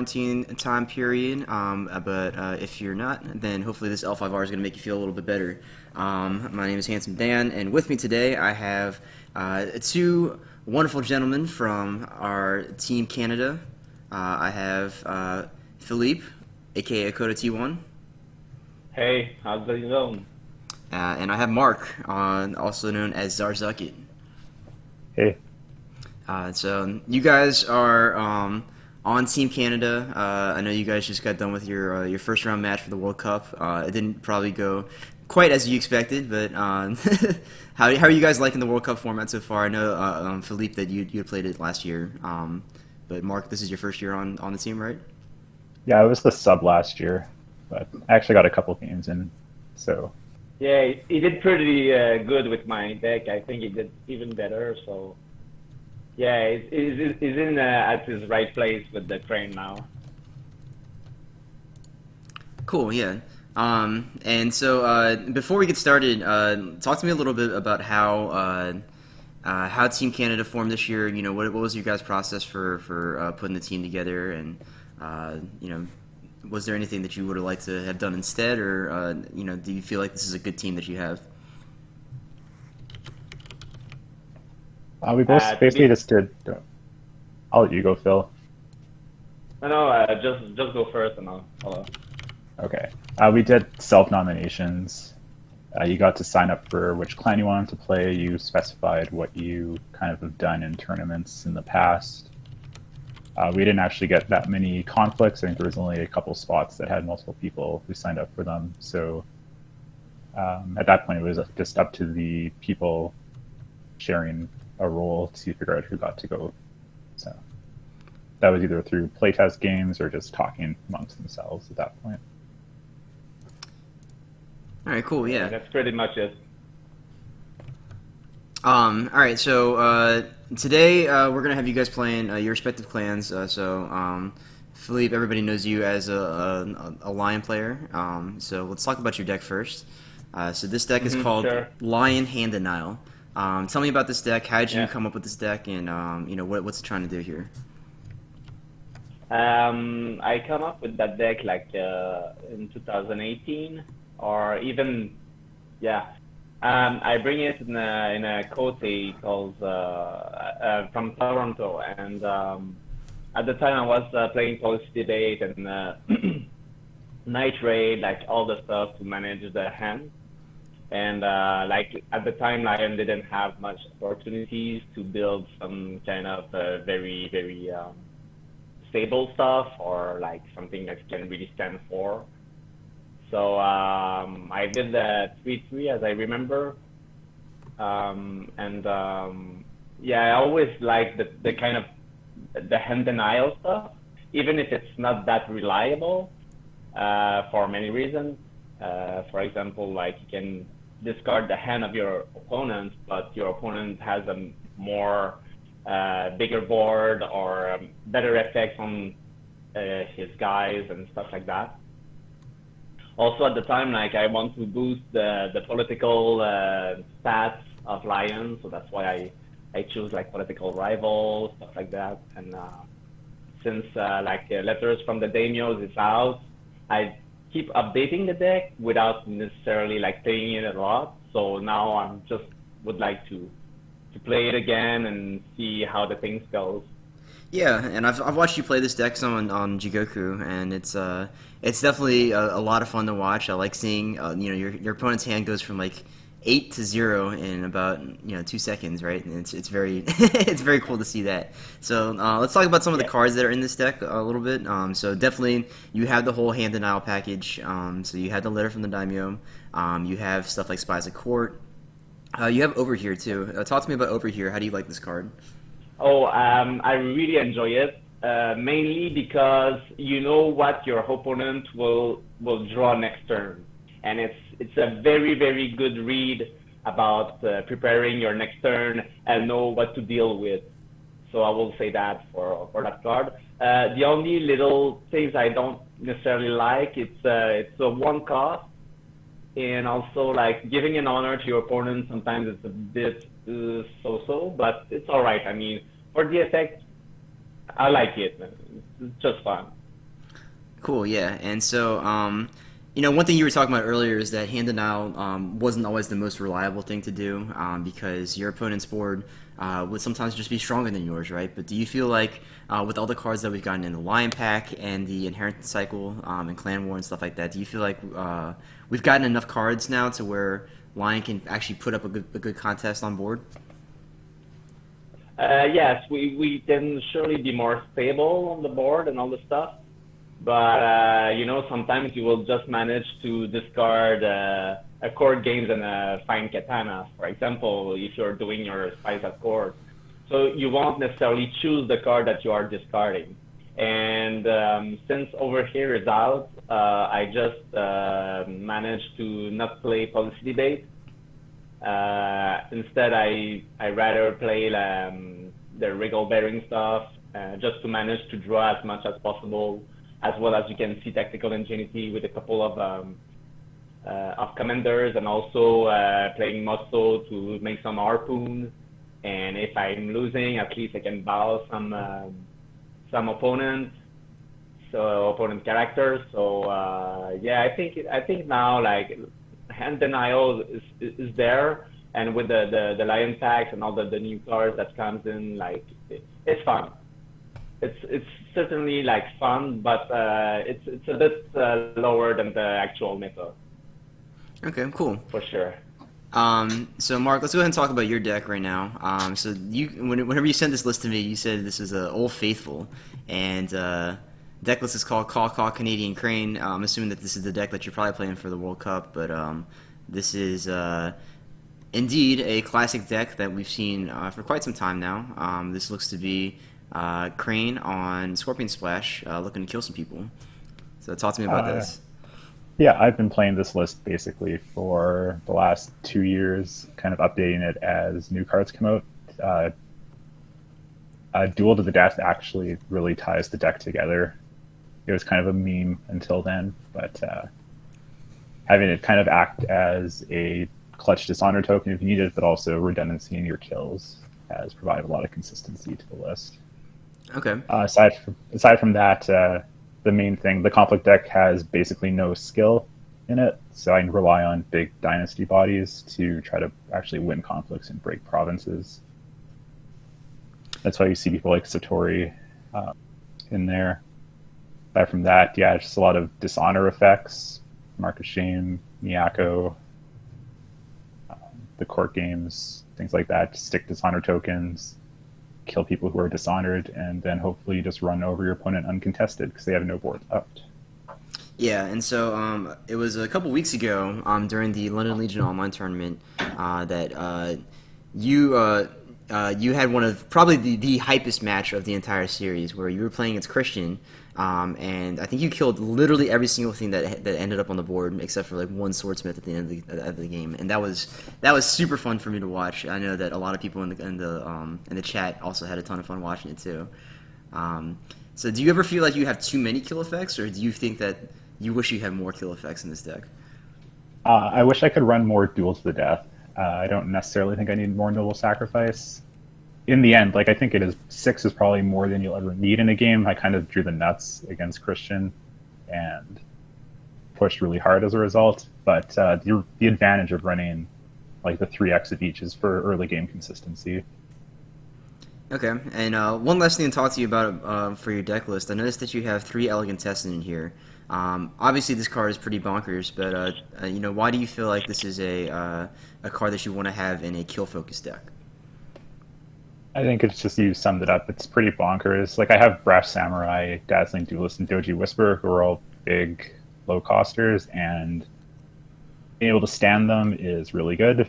quarantine time period, but if you're not, then hopefully this L5R is going to make you feel a little bit better. My name is Handsome Dan, and with me today I have two wonderful gentlemen from our Team Canada. I have Philippe, aka AkodoT1. Hey, how's it going? And I have Mark, also known as Zarzuckett. Hey, So you guys are on Team Canada. I know you guys just got done with your first round match for the World Cup. It didn't probably go quite as you expected, but how are you guys liking the World Cup format so far? I know Philippe that you played it last year, but Mark, this is your first year on the team, right? yeah, I was the sub last year, but I actually got a couple games in, so Yeah, he did pretty good with my deck. I think he did even better. So yeah, he's in at his right place with the crane now. Cool, yeah. And so before we get started, talk to me a little bit about how Team Canada formed this year. You know, what was your guys' process for putting the team together, and you know, was there anything that you would have liked to have done instead, or you know, do you feel like this is a good team that you have? we both To basically be, just did. I'll let you go, Phil. no, just go first and I'll follow. Okay. We did self-nominations. You got to sign up for which clan you wanted to play. You specified what you kind of have done in tournaments in the past. We didn't actually get that many conflicts. I think there was only a couple spots that had multiple people who signed up for them. So at that point, it was just up to the people sharing a role to figure out who got to go. So that was either through playtest games or just talking amongst themselves at that point. All right, cool, Yeah, yeah. that's pretty much it. All right, so today we're gonna have you guys playing your respective clans. Philippe, everybody knows you as a lion player. So let's talk about your deck first. So this deck is called Sure. Lion Hand Denial. Tell me about this deck. How did you Yeah. come up with this deck, and you know what's it trying to do here? I come up with that deck like in 2018 or even yeah. I bring it in a cote called from Toronto, and at the time I was playing Policy Debate and Night Raid, like all the stuff to manage the hand. And like at the time, Lion didn't have much opportunities to build some kind of very stable stuff or like something that can really stand for. So I did the 3-3 as I remember, and yeah, I always like the kind of the hand denial stuff, even if it's not that reliable for many reasons. For example, like you can discard the hand of your opponent, but your opponent has a more bigger board or better effects on his guys and stuff like that. Also at the time, like I want to boost the political stats of Lion, so that's why I choose like political rivals, stuff like that. And since Letters from the Daimyos is out, I keep updating the deck without necessarily like playing it a lot. So now I'm just would like to play it again and see how the things goes. Yeah, and I've watched you play this deck some on Jigoku, and it's definitely a lot of fun to watch. I like seeing you know your opponent's hand goes from like 8 to 0 in about 2 seconds, right? And it's very it's very cool to see that. So let's talk about some of the Yeah. cards that are in this deck a little bit. So definitely you have the whole hand denial package. So you have the letter from the daimyo. You have stuff like Spies of Court. You have Overhear too. Talk to me about Overhear. How do you like this card? Oh, I really enjoy it, mainly because you know what your opponent will draw next turn, and it's a very good read about preparing your next turn and know what to deal with. So I will say that for that card. The only little things I don't necessarily like, it's a one cost, and also like giving an honor to your opponent. Sometimes it's a bit so-so, but it's all right. I mean, for the effect, I like it. It's just fun. Cool, yeah. And so, one thing you were talking about earlier is that hand denial wasn't always the most reliable thing to do because your opponent's board would sometimes just be stronger than yours, right? But do you feel like with all the cards that we've gotten in the Lion Pack and the Inheritance Cycle and Clan War and stuff like that, do you feel like we've gotten enough cards now to where Lion can actually put up a good contest on board? Yes, we can surely be more stable on the board and all the stuff. But sometimes you will just manage to discard a court games and a fine katana, for example, if you're doing your spies at court. So you won't necessarily choose the card that you are discarding. And since over here is out, I just managed to not play policy debate. Instead, I rather play the wriggle bearing stuff just to manage to draw as much as possible, as well as you can see tactical ingenuity with a couple of commanders, and also playing muscle to make some harpoon. And if I'm losing, at least I can bow some opponents, so opponent characters. So yeah, I think now like hand denial is there, and with the lion packs and all the new cards that comes in, like it's fun. It's certainly like fun, but it's a bit lower than the actual meta Okay, cool. for sure. So Mark, let's go ahead and talk about your deck right now. So whenever you sent this list to me, you said this is Old Faithful, and deck list is called Caw Canadian Crane. I'm assuming that this is the deck that you're probably playing for the World Cup, but this is indeed a classic deck that we've seen for quite some time now. This looks to be Crane on Scorpion Splash, looking to kill some people. So talk to me about this. Yeah, I've been playing this list basically for the last 2 years, kind of updating it as new cards come out. Duel to the Death actually really ties the deck together. It was kind of a meme until then, but having it kind of act as a clutch dishonor token if you need it, but also redundancy in your kills has provided a lot of consistency to the list. Okay. Aside from that, the main thing, the conflict deck has basically no skill in it, so I can rely on big dynasty bodies to try to actually win conflicts and break provinces. That's why you see people like Satori in there. Aside from that, yeah, it's just a lot of dishonor effects, Mark of Shame, Miyako, the court games, things like that, stick dishonor tokens, kill people who are dishonored, and then hopefully you just run over your opponent uncontested because they have no board left. Yeah, and so it was a couple weeks ago during the London Legion Online tournament that you had one of probably the hypest match of the entire series, where you were playing against Christian, and I think you killed literally every single thing that ended up on the board except for like one swordsmith at the end of the game, and that was super fun for me to watch. I know that a lot of people in the chat also had a ton of fun watching it too. So do you ever feel like you have too many kill effects, or do you think that you wish you had more kill effects in this deck? I wish I could run more Duel to the Death. I don't necessarily think I need more Noble Sacrifice. In the end, like I think 6 is probably more than you'll ever need in a game. I kind of drew the nuts against Christian and pushed really hard as a result. But the advantage of running like the 3x of each is for early game consistency. Okay, and one last thing to talk to you about for your deck list. I noticed that you have 3 Elegant Tessin in here. Obviously, this card is pretty bonkers, but why do you feel like this is a card that you want to have in a kill-focused deck? I think it's just, you summed it up. It's pretty bonkers. Like I have Brash Samurai, Dazzling Duelist, and Doji Whisperer, who are all big low costers, and being able to stand them is really good.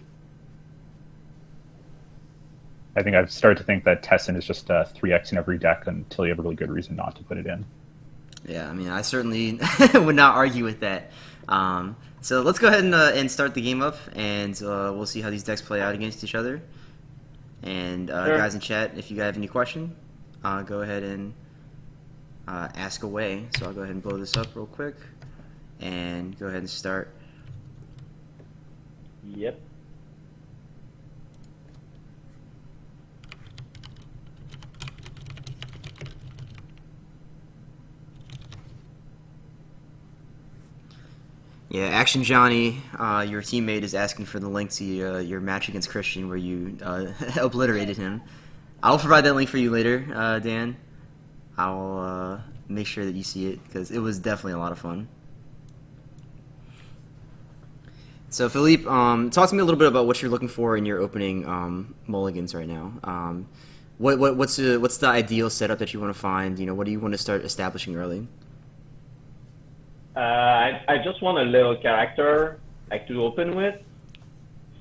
I think I've started to think that Tessin is just 3x in every deck until you have a really good reason not to put it in. Yeah, I mean, I certainly would not argue with that. So let's go ahead and start the game up, and we'll see how these decks play out against each other. And Sure. guys in chat, if you guys have any question, go ahead and ask away. So I'll go ahead and blow this up real quick, and go ahead and start. Yep. Yeah, Action Johnny, your teammate is asking for the link to your match against Christian where you obliterated him. I'll provide that link for you later, Dan. I'll make sure that you see it because it was definitely a lot of fun. So Philippe, talk to me a little bit about what you're looking for in your opening mulligans right now. What's the ideal setup that you want to find? What do you want to start establishing early? I just want a little character like to open with.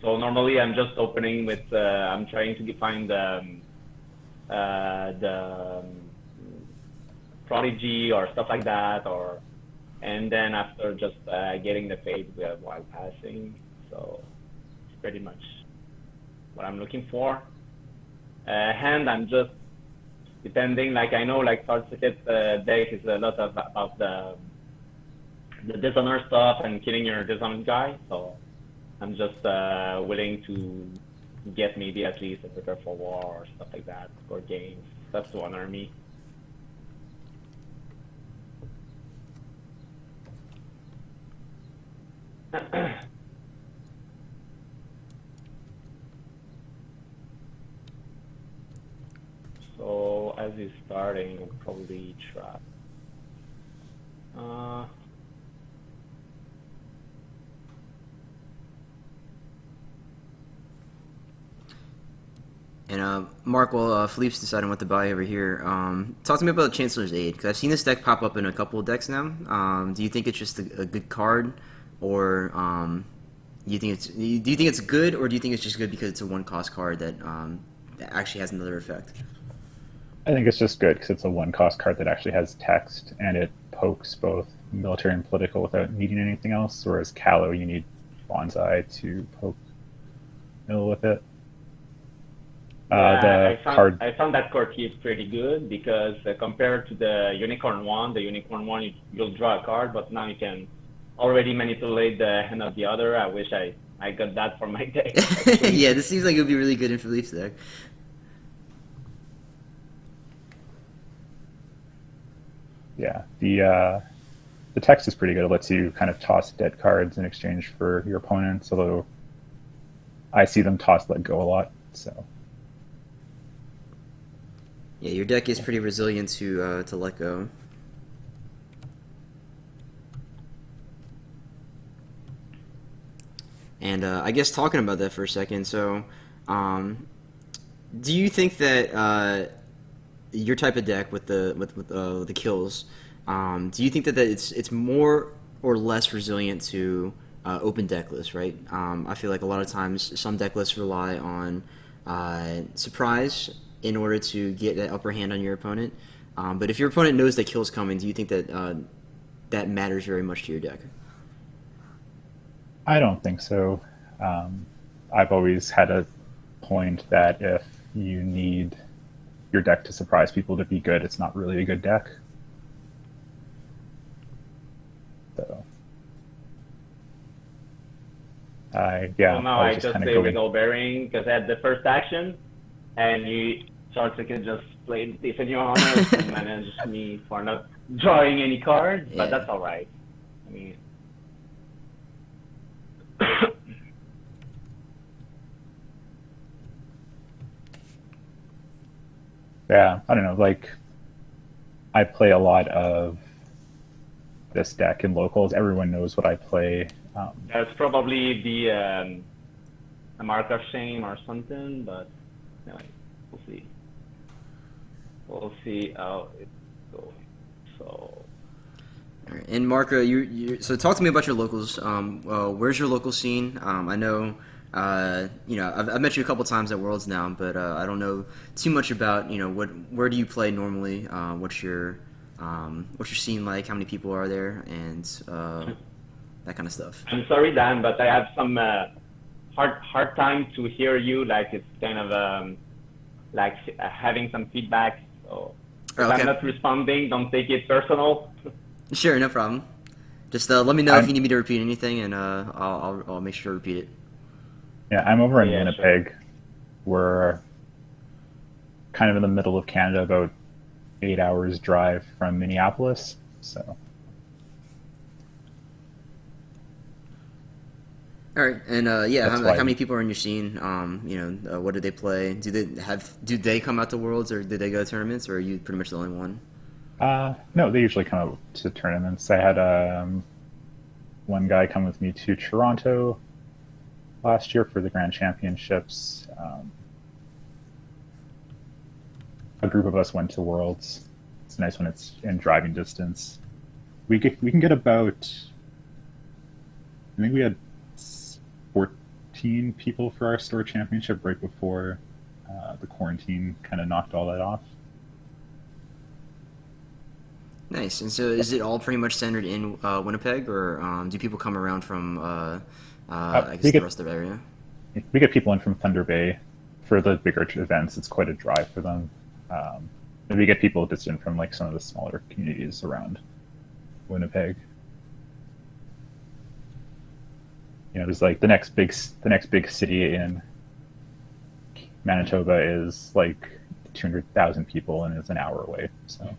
So normally I'm just opening with I'm trying to find the prodigy or stuff like that, and then after just getting the fade while passing. So it's pretty much what I'm looking for. Hand, I'm just depending. Like I know, like Zarzuckett deck is a lot about the dishonor stuff and killing your dishonor guy. So I'm just willing to get maybe at least a prepare for war or stuff like that, or games. That's to honor me. So as he's starting, I'll probably try. And Mark, while Philippe's deciding what to buy over here, talk to me about Chancellor's Aid because I've seen this deck pop up in a couple of decks now. Do you think it's just a good card, or do you think it's good, or do you think it's just good because it's a one-cost card that actually has another effect? I think it's just good because it's a one-cost card that actually has text, and it pokes both military and political without needing anything else, whereas Callow, you need Bonsai to poke mill with it. I found that core key is pretty good because compared to the Unicorn one, you'll draw a card, but now you can already manipulate the hand of the other. I wish I got that for my deck. Yeah, this seems like it would be really good in Philippe's deck. Yeah, the text is pretty good. It lets you kind of toss dead cards in exchange for your opponents, although I see them toss let go a lot, so. Yeah, your deck is pretty resilient to let go. And I guess talking about that for a second, so do you think that your type of deck with the kills, do you think that it's more or less resilient to open deck lists, right? I feel like a lot of times some deck lists rely on surprise in order to get that upper hand on your opponent. But if your opponent knows that kill's coming, do you think that that matters very much to your deck? I don't think so. I've always had a point that if you need your deck to surprise people to be good, it's not really a good deck. So, yeah. So now I just say wiggle bearing because I had the first action, and Zarzuckett just played Defend Your Honor to manage me for not drawing any cards, but that's all right. I mean. Yeah, I don't know, like, I play a lot of this deck in locals. Everyone knows what I play. That's probably the mark of shame or something, but anyway, we'll see. We'll see how it's going. So. All right. And Marco, so talk to me about your locals. Where's your local scene? I know, I've met you a couple times at Worlds now, but I don't know too much about, where do you play normally? What's your scene like? How many people are there? And that kind of stuff. I'm sorry, Dan, but I have some hard time to hear you. Like it's kind of like having some feedback. So if I'm not responding, don't take it personal. Sure, no problem. Just let me know if you need me to repeat anything, and I'll make sure to repeat it. Yeah, I'm over in Winnipeg. Sure. We're kind of in the middle of Canada, about 8 hours drive from Minneapolis. So All right, and yeah, That's like why. how many people are in your scene? What do they play? Do they come out to Worlds or do they go to tournaments, or are you pretty much the only one? No, they usually come out to tournaments. I had one guy come with me to Toronto last year for the Grand Championships. A group of us went to Worlds. It's nice when it's in driving distance. We can get about. I think we had 14 people for our store championship right before the quarantine kind of knocked all that off. Nice. And so, is it all pretty much centered in Winnipeg, or do people come around from I guess We the get rest of the area? people in from Thunder Bay for the bigger events. It's quite a drive for them. And we get people just in from like some of the smaller communities around Winnipeg. There's like the next big city in Manitoba is like 200,000 people and it's an hour away. So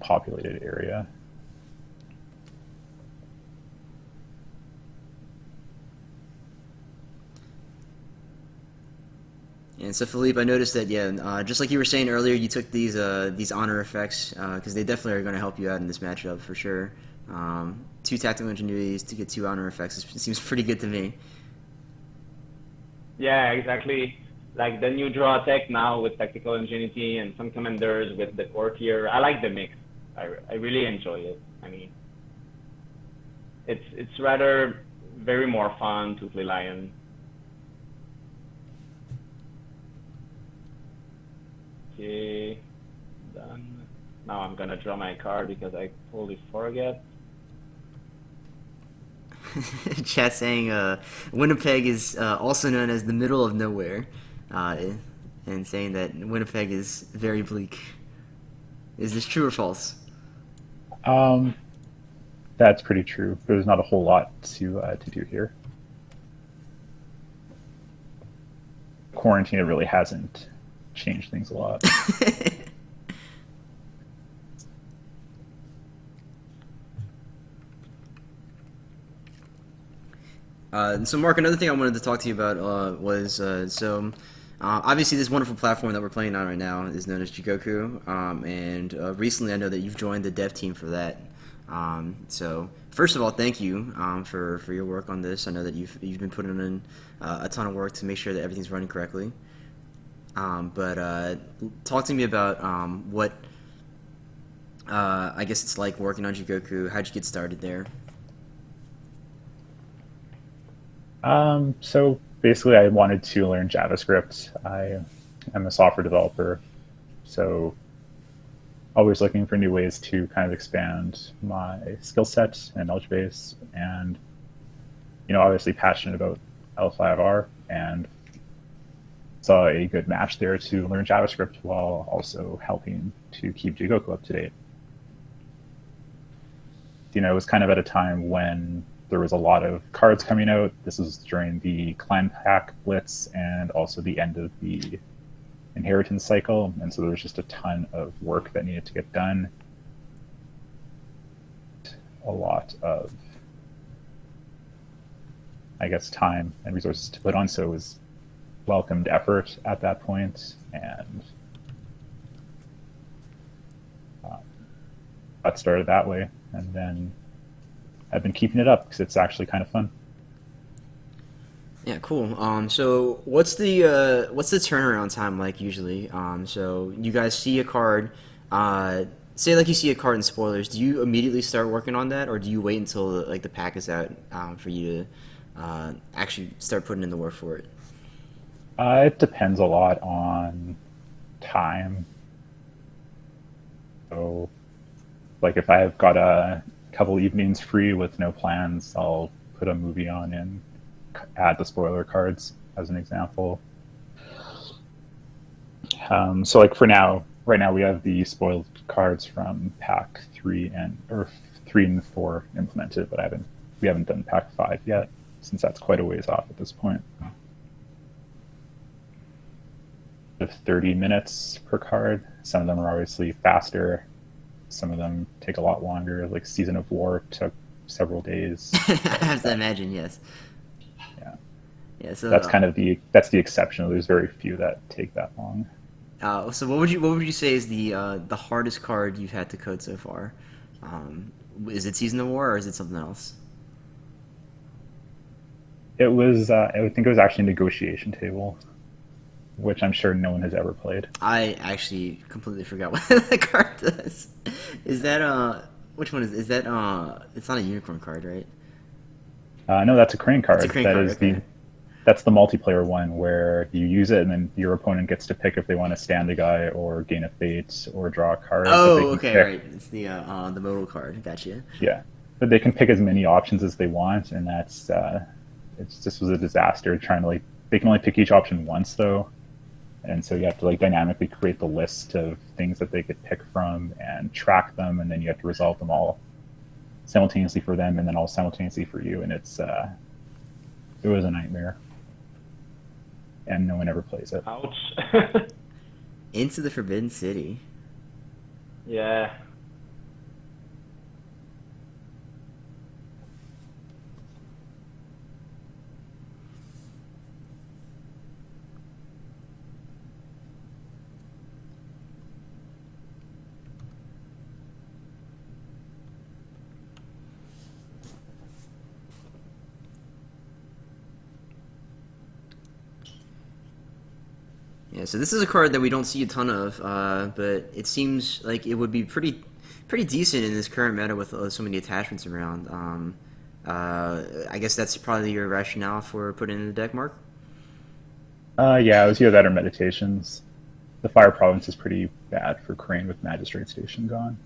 populated area. And so, Philippe, I noticed that just like you were saying earlier, you took these honor effects because they definitely are going to help you out in this matchup for sure. Two tactical ingenuities to get two honor effects seems pretty good to me. Yeah, exactly. Like the new draw tech now with tactical ingenuity and some commanders with the courtier. I like the mix. I really enjoy it. I mean, it's rather very more fun to play Lion. Okay, done. Now I'm gonna draw my card because I totally forget. Chat saying Winnipeg is also known as the middle of nowhere, uh, and saying that Winnipeg is very bleak. Is this true or false? Um, that's pretty true. There's not a whole lot to do here. Quarantine really hasn't changed things a lot. So, Mark, another thing I wanted to talk to you about was obviously this wonderful platform that we're playing on right now is known as Jigoku, and recently I know that you've joined the dev team for that. So, first of all, thank you for your work on this. I know that you've been putting in a ton of work to make sure that everything's running correctly. But talk to me about what I guess it's like working on Jigoku. How'd you get started there? So basically, I wanted to learn JavaScript. I am a software developer, so always looking for new ways to kind of expand my skill set and knowledge base, and obviously passionate about L5R, and saw a good match there to learn JavaScript while also helping to keep Jigoku up to date. It was kind of at a time when there was a lot of cards coming out. This was during the clan pack blitz and also the end of the inheritance cycle, and so there was just a ton of work that needed to get done. A lot of, I guess, time and resources to put on, so it was welcomed effort at that point, and got started that way, and then I've been keeping it up because it's actually kind of fun. Yeah, cool. So what's the turnaround time like usually? So you guys see a card, say like you see a card in spoilers. Do you immediately start working on that, or do you wait until the pack is out for you to actually start putting in the work for it? It depends a lot on time. So, like if I've got a couple evenings free with no plans, I'll put a movie on and add the spoiler cards as an example. So like right now we have the spoiled cards from pack 3 and 4 implemented, but we haven't done pack 5 yet, since that's quite a ways off at this point. 30 minutes per card. Some of them are obviously faster. Some of them take a lot longer. Like Season of War took several days. I have to imagine, yes. Yeah, Yeah. So, that's kind of the exception. There's very few that take that long. so what would you say is the hardest card you've had to code so far? Is it Season of War or is it something else? It was I think it was actually Negotiation Table, which I'm sure no one has ever played. I actually completely forgot what the card does. Is that which one is that it's not a unicorn card, right? No, that's a crane It's a card. crane card, okay. That's the multiplayer one where you use it and then your opponent gets to pick if they want to stand a guy or gain a fate or draw a card. But they Oh, can okay, pick, right. It's the modal card. Gotcha. yeah, but they can pick as many options as they want, and it's just was a disaster trying to they can only pick each option once though, and so you have to dynamically create the list of things that they could pick from and track them, and then you have to resolve them all simultaneously for them, and then all simultaneously for you, and it was a nightmare, and no one ever plays it. Ouch. Into the Forbidden City. Yeah. Yeah, so this is a card that we don't see a ton of, but it seems like it would be pretty decent in this current meta with so many attachments around. I guess that's probably your rationale for putting it in the deck, Mark. Yeah, it was either that or Meditations. The Fire Province is pretty bad for Crane with Magistrate Station gone.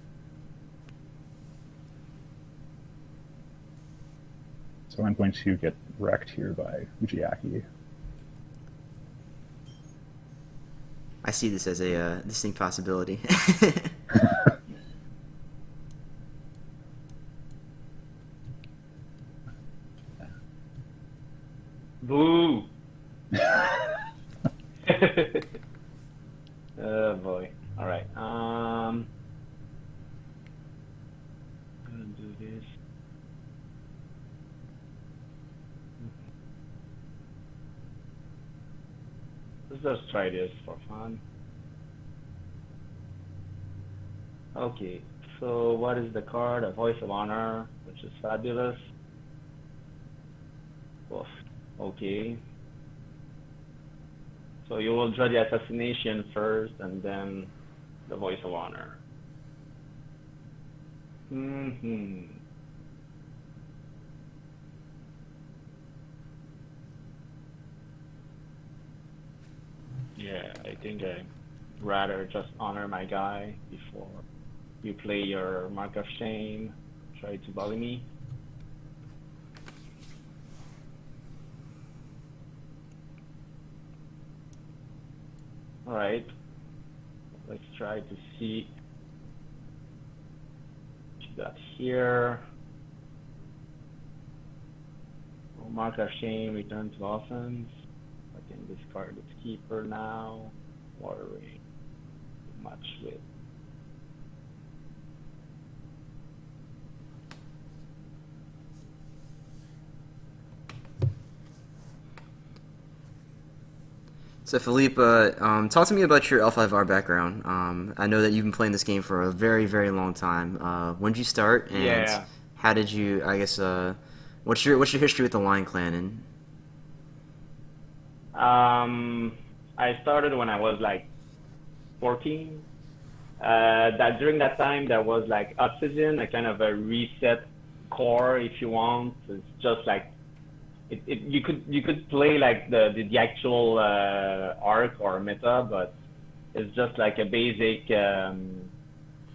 So I'm going to get wrecked here by Ujiaki. I see this as a distinct possibility. Boo. Oh boy. All right. I'm gonna do this. Let's just try this for fun. Okay. So what is the card? A Voice of Honor, which is fabulous. Oof. Okay. So you will draw the Assassination first and then the Voice of Honor. Yeah, I think I'd rather just honor my guy before you play your Mark of Shame, try to bully me. Alright, let's try to see what you got here. Oh, Mark of Shame, return to offense. I can discard its keeper now. Watering much with. So Philippe, talk to me about your L5R background. I know that you've been playing this game for a very, very long time. When did you start, and Yeah. how did you? I guess what's your history with the Lion Clan? And I started when I was like 14. That during that time there was like Obsidian, a kind of a reset core, if you want. It's just like you could play like the actual arc or meta, but it's just like a basic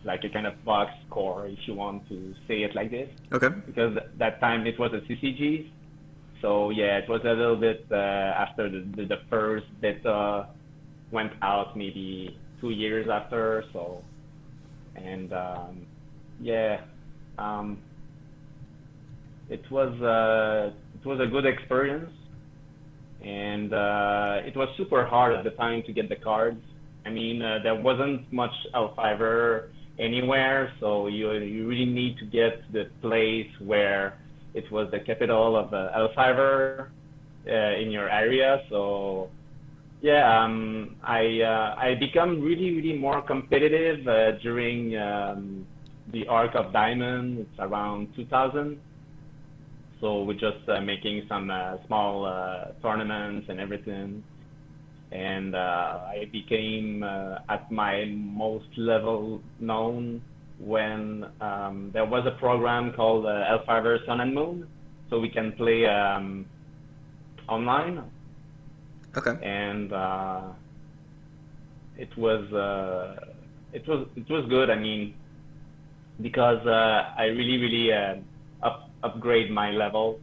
like a kind of box core, if you want to say it like this. okay, Because that time it was a CCG. So yeah, it was a little bit after the first beta went out, maybe 2 years after. So, and yeah, it was a good experience, and it was super hard at the time to get the cards. I mean, there wasn't much L5R anywhere. So you really need to get to the place where it was the capital of L5R in your area. So yeah, I become really more competitive during the arc of Diamond. It's around 2000. So we're just making some small tournaments and everything. And I became at my most level known when there was a program called L5R Sun and Moon, so we can play online. Okay. And it was good. I mean, because I really upgrade my level.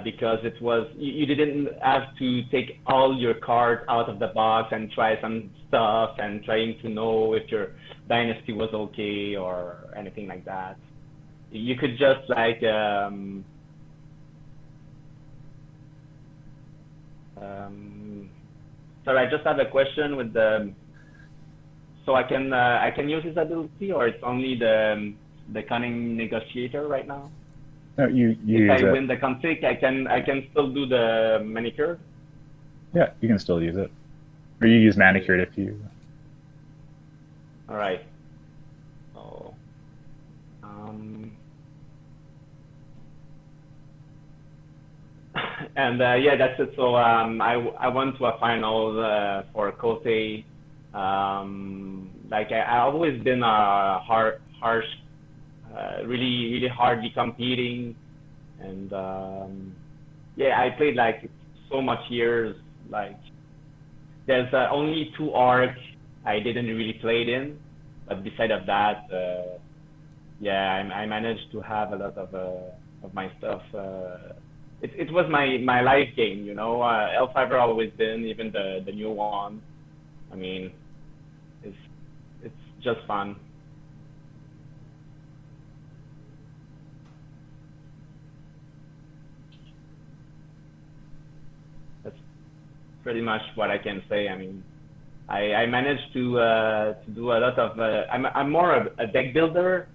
Because it was you didn't have to take all your cards out of the box and try some stuff and trying to know if your dynasty was okay or anything like that. You could just like sorry, I just have a question with the. So I can use his ability, or it's only the cunning negotiator right now? No, you If use I it. win the conflict, I can still do the manicure. Yeah, you can still use it. Or you use manicured if you. All right. So, um, and yeah, that's it. So I went to a final for Kote. Like I always been harsh, really hardly competing, and yeah, I played like so much years. Like there's only two arcs I didn't really play it in, but beside of that, yeah, I managed to have a lot of my stuff. It was my life game, you know. L5R always been, even the new one. I mean, it's it's just fun. That's pretty much what I can say. I mean, I managed to do a lot of. I'm more a deck builder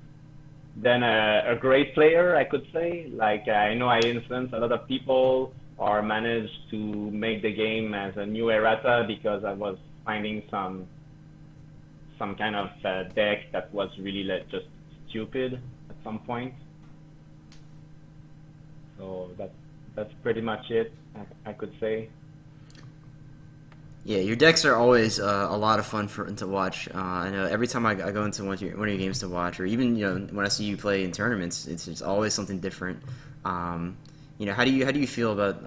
than a great player, I could say. Like I know I influence a lot of people or managed to make the game as a new errata because I was finding some kind of deck that was really like just stupid at some point. So that's pretty much it. I could say. Yeah, your decks are always a lot of fun to watch. I know every time I go into one of your games to watch, or even when I see you play in tournaments, it's always something different. How do you feel about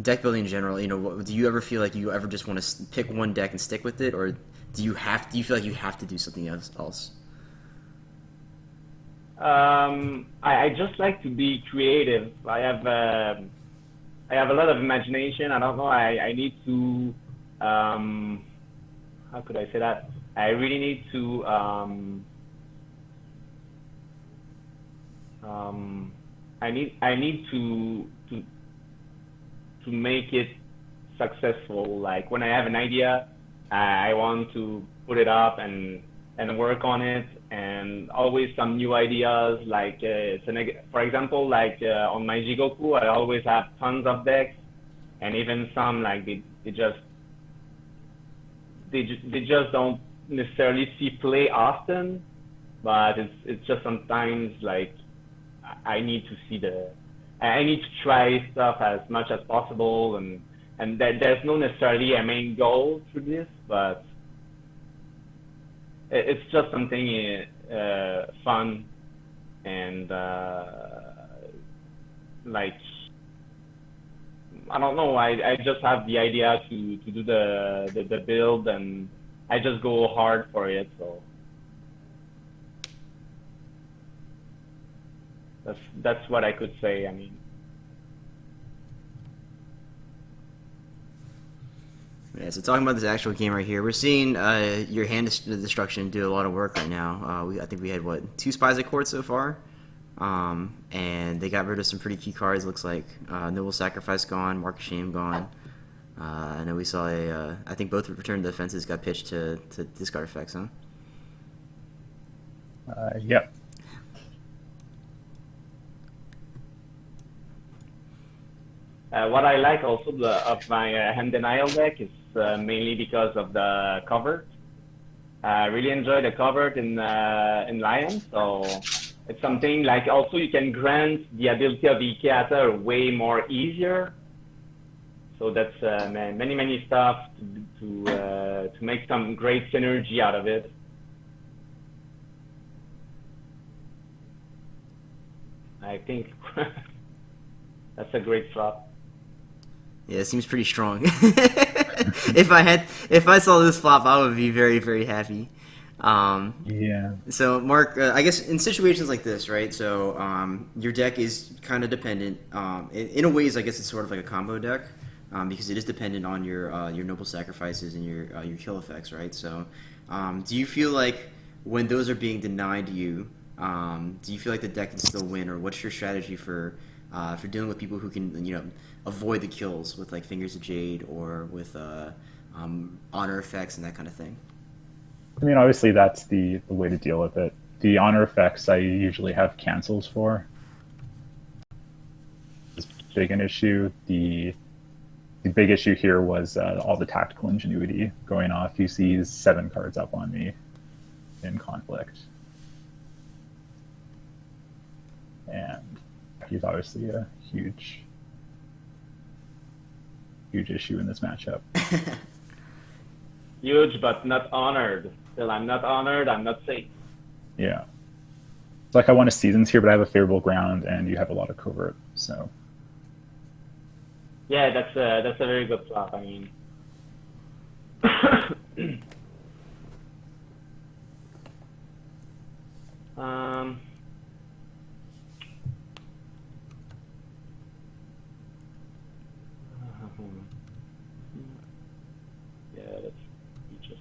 deck building in general? Do you ever feel like you ever just want to pick one deck and stick with it, or do you feel like you have to do something else? I just like to be creative. I have a lot of imagination. I don't know. I need to how could I say that? I really need to I need to make it successful. Like when I have an idea, I want to put it up and work on it, and always some new ideas. Like for example, like on my Jigoku, I always have tons of decks, and even some like they just don't necessarily see play often, but it's just sometimes like I need to see I need to try stuff as much as possible, and there's no necessarily a main goal for this, but it's just something fun and like I don't know. I just have the idea to do the build, and I just go hard for it. So that's what I could say. I mean, Yeah, so talking about this actual game right here, we're seeing your hand destruction do a lot of work right now. I think we had, what, 2 Spies at Court so far? And they got rid of some pretty key cards, looks like. Noble Sacrifice gone, Mark of Shame gone. I know we saw I think both return defenses got pitched to discard effects, huh? Yep. What I like also of my hand denial deck is mainly because of the covert. I really enjoy the covert in Lion, so it's something like also you can grant the ability of Ikiata way more easier. So that's many stuff to make some great synergy out of it. I think that's a great flop. Yeah, it seems pretty strong. If I saw this flop, I would be very, very happy. Yeah. So, Mark, I guess in situations like this, right? So, your deck is kind of dependent. In a ways, I guess it's sort of like a combo deck, because it is dependent on your noble sacrifices and your kill effects, right? So, do you feel like when those are being denied you, do you feel like the deck can still win, or what's your strategy for dealing with people who can avoid the kills with like Fingers of Jade or with honor effects and that kind of thing? I mean, obviously that's the way to deal with it. The honor effects I usually have cancels for. It's big an issue. The big issue here was all the tactical ingenuity going off. He sees 7 cards up on me in conflict. And he's obviously a huge issue in this matchup. Huge, but not honored. Till I'm not honored, I'm not safe. Yeah. It's like I want a seasons here, but I have a favorable ground, and you have a lot of covert. So Yeah, that's a very good flop. I mean, um, yeah, that's just.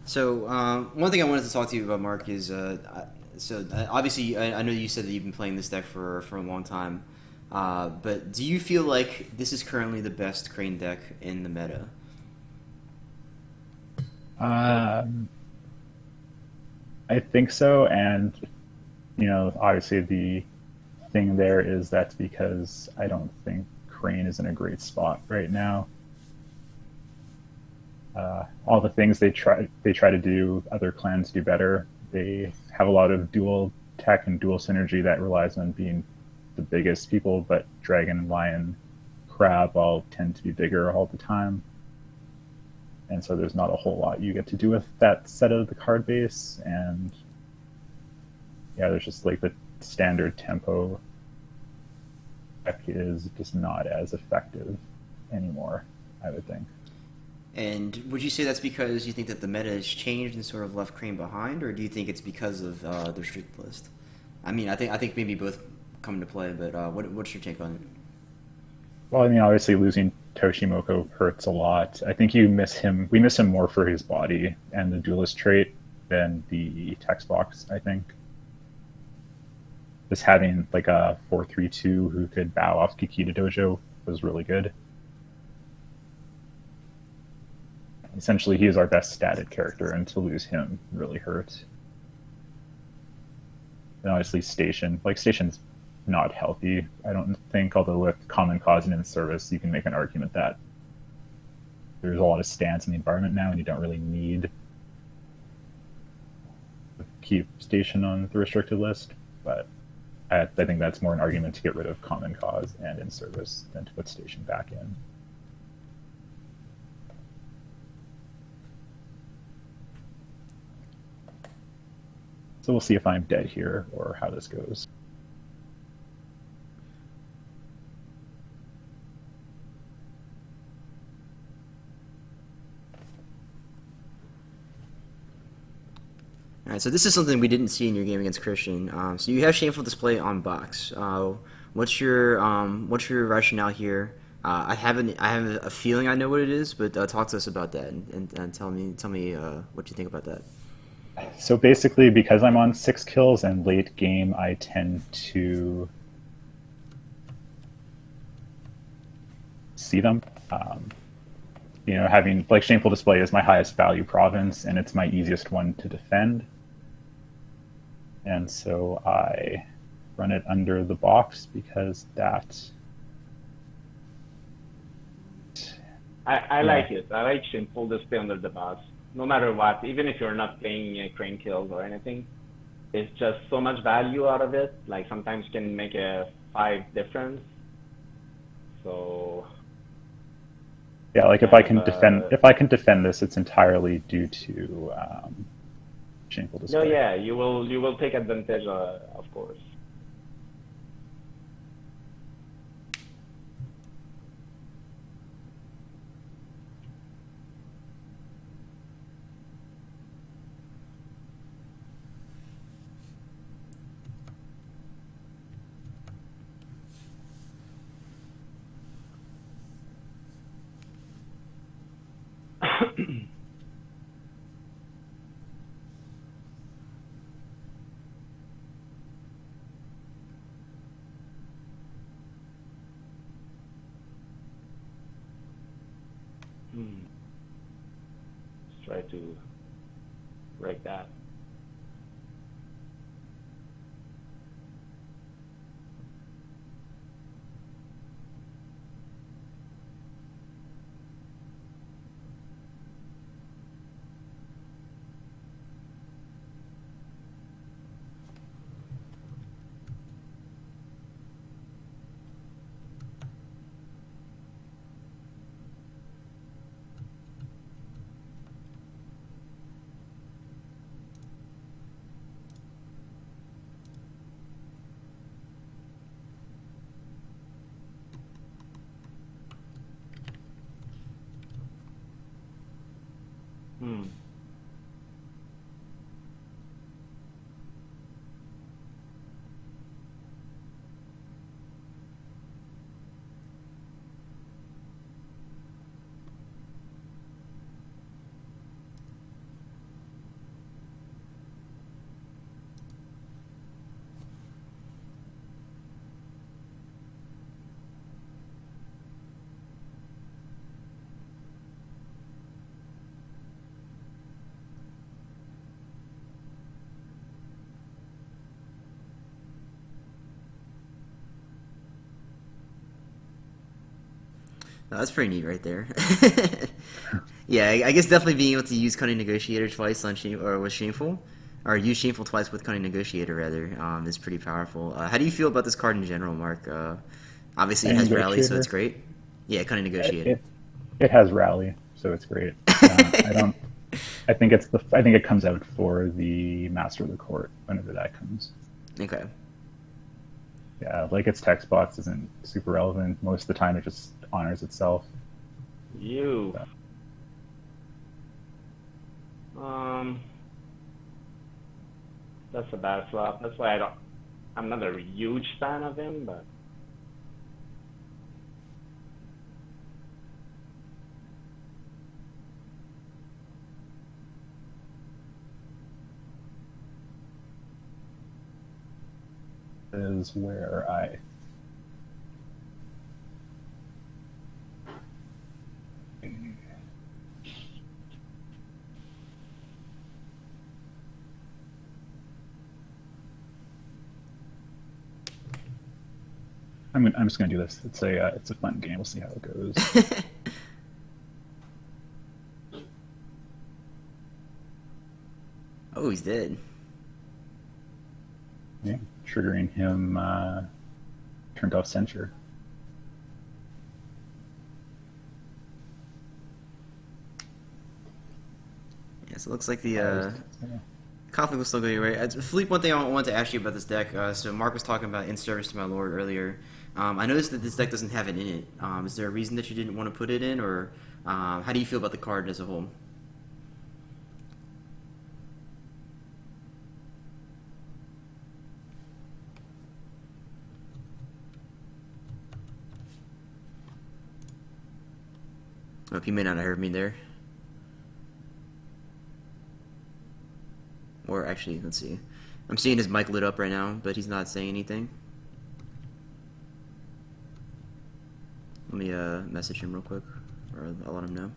So, one thing I wanted to talk to you about, Mark, is obviously I know you said that you've been playing this deck for a long time, but do you feel like this is currently the best Crane deck in the meta? I think so, and obviously the thing there is that's because I don't think Crane is in a great spot right now. All the things they try to do, other clans do better. They have a lot of dual tech and dual synergy that relies on being the biggest people, but Dragon, Lion, Crab all tend to be bigger all the time. And so there's not a whole lot you get to do with that set of the card base. And yeah, there's just like the standard tempo deck is just not as effective anymore, I would think. And would you say that's because you think that the meta has changed and sort of left Crane behind, or do you think it's because of the restricted list? I mean, I think maybe both come into play, but what's your take on it? Well, I mean, obviously losing Toshimoko hurts a lot. I think you miss him. We miss him more for his body and the duelist trait than the text box, I think. Just having like a 4-3-2 who could bow off Kikita Dojo was really good. essentially he is our best statted character, and to lose him really hurt. And obviously Station's not healthy, I don't think, although with Common Cause and in service, you can make an argument that there's a lot of stance in the environment now, and you don't really need to keep Station on the restricted list. But I think that's more an argument to get rid of Common Cause and in service than to put Station back in. So we'll see if I'm dead here or how this goes. All right, so this is something we didn't see in your game against Christian. So you have Shameful Display on box. What's your rationale here? I have a feeling I know what it is, but talk to us about that and tell me what you think about that. So basically, because I'm on 6 kills and late game, I tend to see them. Having Shameful Display is my highest value province, and it's my easiest one to defend. And so I run it under the box because that. I like it. I like Shameful Display under the box. No matter what, even if you're not playing crane kills or anything, it's just so much value out of it. Like sometimes can make a 5 difference. So yeah, like if I can defend this, it's entirely due to Shameful Display. No, yeah, you will take advantage, of course. Let's try to break that. Oh, that's pretty neat right there. Yeah, I guess definitely being able to use Cunning Negotiator twice on with Shameful, or use Shameful twice with Cunning Negotiator rather, is pretty powerful. How do you feel about this card in general, Mark? Obviously it has Rally, so it's great. Yeah, Cunning Negotiator. It has Rally, so it's great. I think it comes out for the Master of the Court whenever that comes. Okay. Yeah, like its text box isn't super relevant. Most of the time it just honors itself. That's a bad flop. That's why I'm not a huge fan of him, but is where I I'm just gonna do this. It's a fun game. We'll see how it goes. Oh, he's dead. Yeah, triggering him turned off censure. Yeah, so it looks like the conflict will still go your way. Philippe, one thing I wanted to ask you about this deck. So Mark was talking about In Service to My Lord earlier. I noticed that this deck doesn't have it in it. Is there a reason that you didn't want to put it in, or how do you feel about the card as a whole? Oh, he may not have heard me there. Or actually, let's see. I'm seeing his mic lit up right now, but he's not saying anything. Let me message him real quick, or I'll let him know.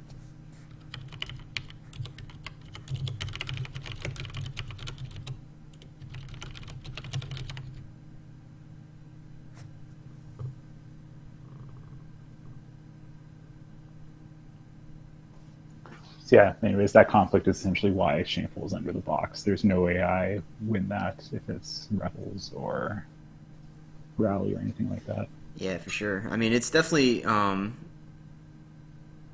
So yeah, anyways, that conflict is essentially why Shameful is under the box. There's no way I win that if it's Rebels or Rally or anything like that. Yeah, for sure. I mean, it's definitely.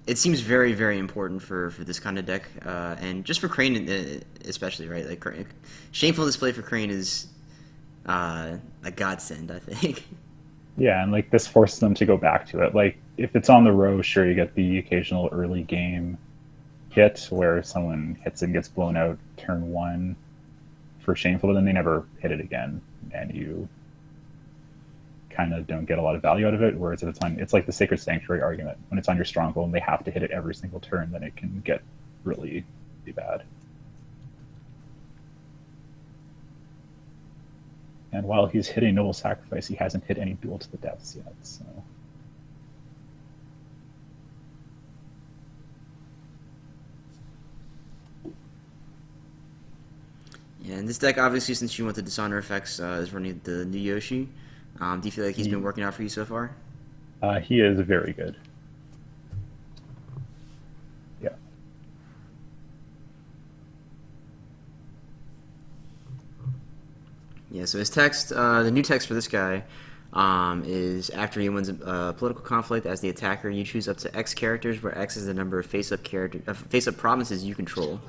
It seems very, very important for this kind of deck, and just for Crane especially, right? Like, Shameful Display for Crane is a godsend, I think. Yeah, and like this forces them to go back to it. Like if it's on the row, sure, you get the occasional early game hit where someone hits and gets blown out turn one for Shameful, but then they never hit it again, and you kind of don't get a lot of value out of it. Whereas if it's like the Sacred Sanctuary argument. When it's on your stronghold and they have to hit it every single turn, then it can get really, really bad. And while he's hitting Noble Sacrifice, he hasn't hit any Duel to the Depths yet. So. Yeah, and this deck, obviously, since you went to Dishonor effects, is running the new Yoshi. Do you feel like he's been working out for you so far? He is very good. Yeah. Yeah, so his text, the new text for this guy, is after he wins a political conflict as the attacker, you choose up to X characters, where X is the number of face-up provinces you control.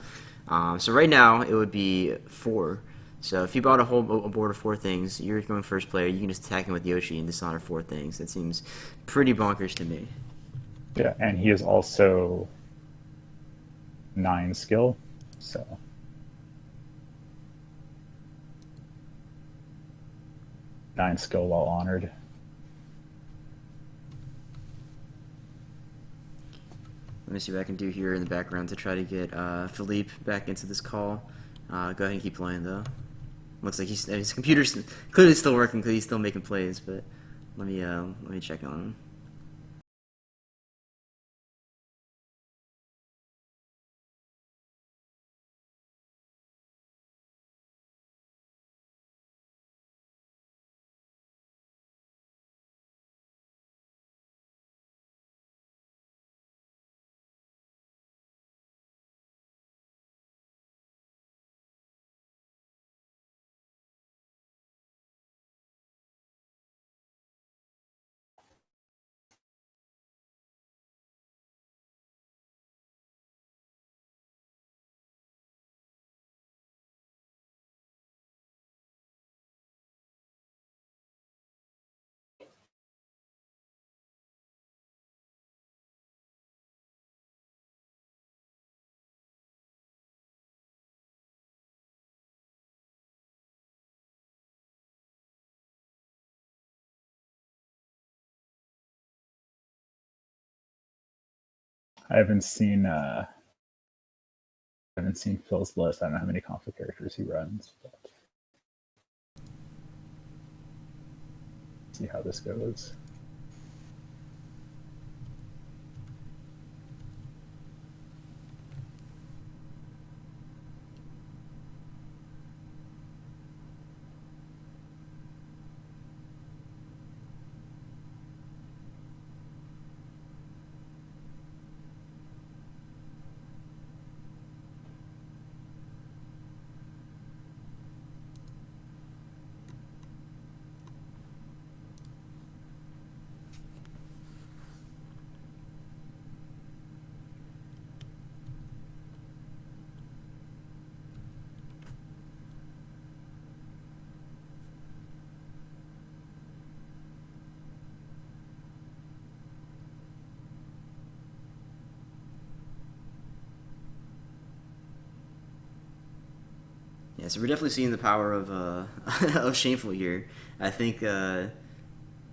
So right now it would be 4. So if you bought a board of 4 things, you're going first player. You can just attack him with Yoshi and dishonor 4 things. That seems pretty bonkers to me. Yeah, and he is also 9 skill, so 9 skill while honored. Let me see what I can do here in the background to try to get Philippe back into this call. Go ahead and keep playing, though. Looks like his computer's clearly still working because he's still making plays. But let me check on him. I haven't seen Phil's list. I don't know how many conflict characters he runs, but see how this goes. Yeah, so we're definitely seeing the power of of Shameful here. I think this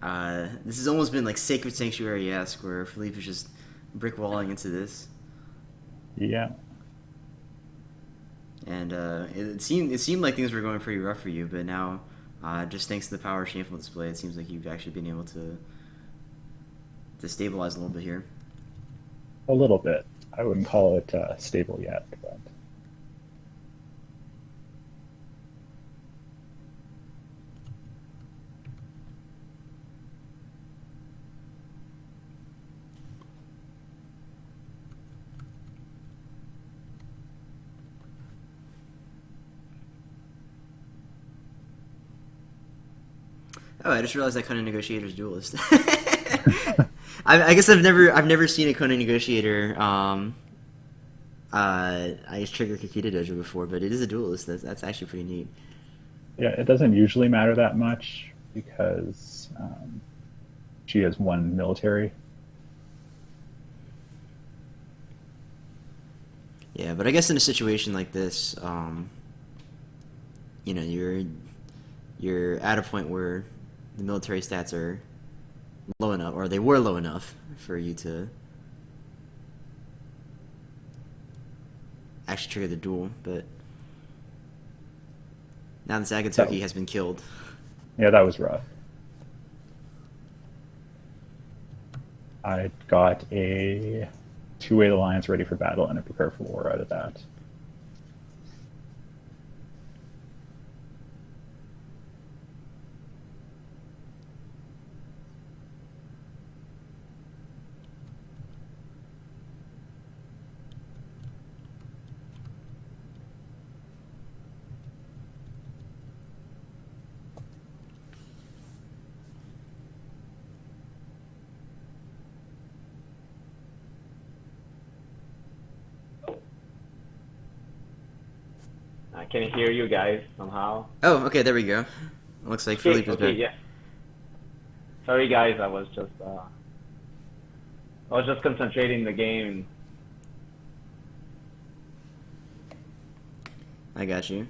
has almost been like Sacred Sanctuary-esque, where Philippe is just brick walling into this. Yeah. And it seemed like things were going pretty rough for you, but now, just thanks to the power of Shameful display, it seems like you've actually been able to stabilize a little bit here. A little bit. I wouldn't call it stable yet, but Oh, I just realized that Conan Negotiator's duelist. I guess I've never seen a Conan Negotiator. I just trigger Kakita Dojo before, but it is a duelist. That's actually pretty neat. yeah, it doesn't usually matter that much because she has one military. Yeah, but I guess in a situation like this, you're at a point where the military stats are low enough, or they were low enough for you to actually trigger the duel. But now the Sagatoki has been killed. Yeah, that was rough. I got a two-way alliance ready for battle and a prepare for war out of that. I can hear you guys somehow. Oh, okay, there we go. Looks like Okay, Philippe is back. yeah. Sorry, guys. I was just concentrating the game. I got you.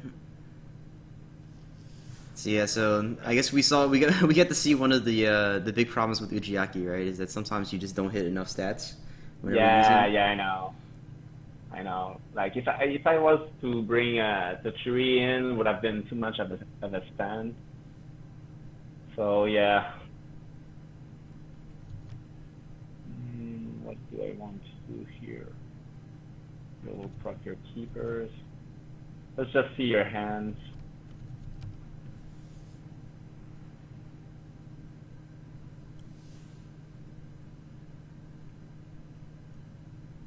So yeah, so I guess we get to see one of the big problems with Ujiaki, right? Is that sometimes you just don't hit enough stats. Whenever Yeah, using. I know. I know. Like if I was to bring the tree in, would have been too much of a stand. So yeah. What do I want to do here? We'll proc your keepers. Let's just see your hands.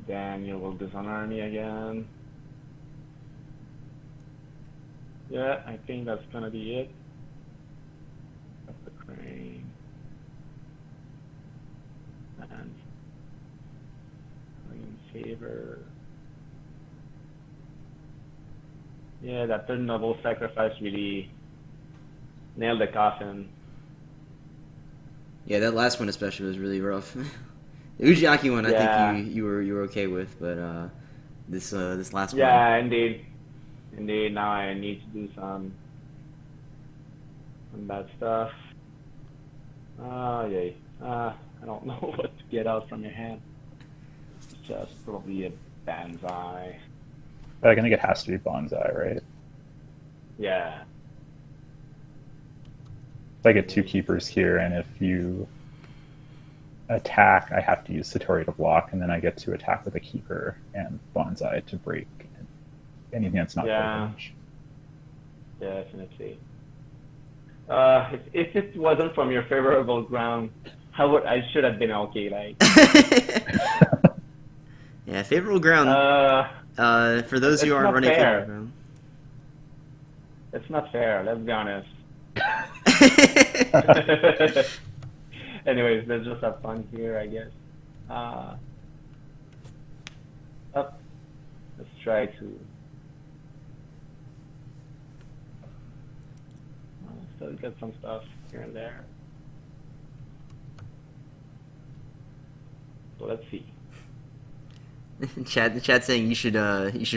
Then you will dishonor me again. Yeah, I think that's gonna be it. That's the crane. And in favor. Yeah, that third noble sacrifice really nailed the coffin. Yeah, that last one especially was really rough. The Ujiaki one, Yeah. I think you were okay with, but this last one. Yeah, indeed. Indeed, now I need to do some bad stuff. Yay. I don't know what to get out from your hand. It's just probably a banzai. But I think it has to be bonsai, right? Yeah. So I get two keepers here, and if you attack, I have to use Satori to block, and then I get to attack with a keeper and bonsai to break anything that's not Yeah. range. Definitely. If it wasn't from your favorable ground, I should have been okay. Like, Yeah, favorable ground. For those who it's aren't not running fair. favorable ground. It's not fair. Let's be honest. Anyways, let's just have fun here, I guess. Up. Let's try to. Still get some stuff here and there. So let's see. Chad saying you should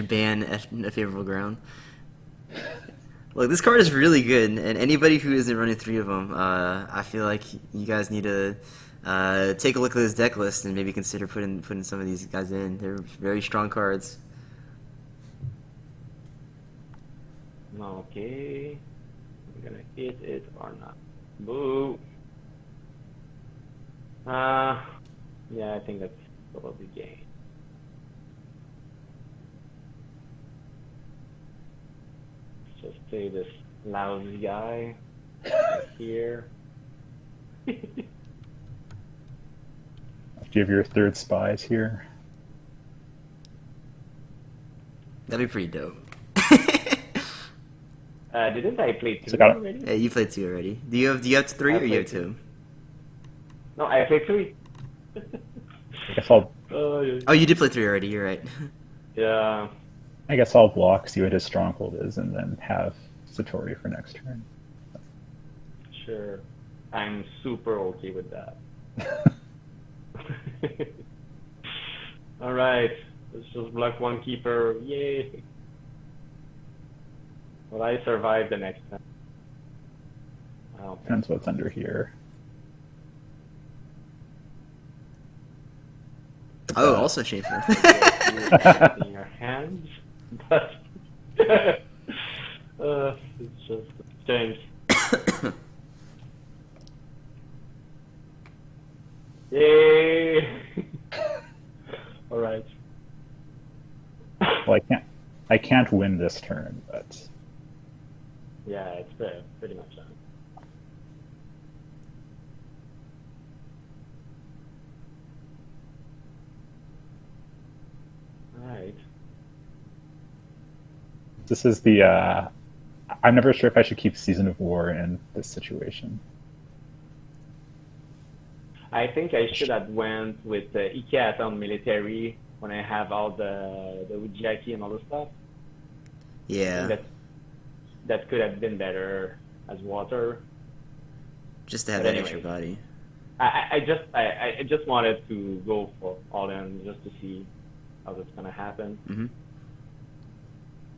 ban a favorable ground. Look, this card is really good, and anybody who isn't running 3 of them, I feel like you guys need to take a look at this deck list and maybe consider putting some of these guys in. They're very strong cards. Okay. I'm gonna hit it or not. Boo. Yeah, I think that's probably game. Let's just play this lousy guy right here. Do you have your 3rd spies here? That'd be pretty dope. Didn't I play 2 So got it. already? Yeah, you played 2 already. Do you have 3 I or you have played 2? No, I played 3. I guess I'll Yeah. Oh, you did play 3 already. You're right. Yeah. I guess I'll block, see what his stronghold is, and then have Satori for next turn. Sure. I'm super okay with that. Alright. Let's just block 1 keeper. Yay. Will I survive the next time? I don't think Depends what's under here. Oh, also shameful. so. In your hands, but it's just strange. Yay! Alright. Well, I can't win this turn, but Yeah, it's pretty much done. Alright. this is the. I'm never sure if I should keep Season of War in this situation. I think I should have went with the IKEA Town Military when I have all the Ujaki and all the stuff. Yeah, That could have been better as water. just to have But that extra anyway. body. I just wanted to go for all in just to see how that's gonna happen. Mm-hmm.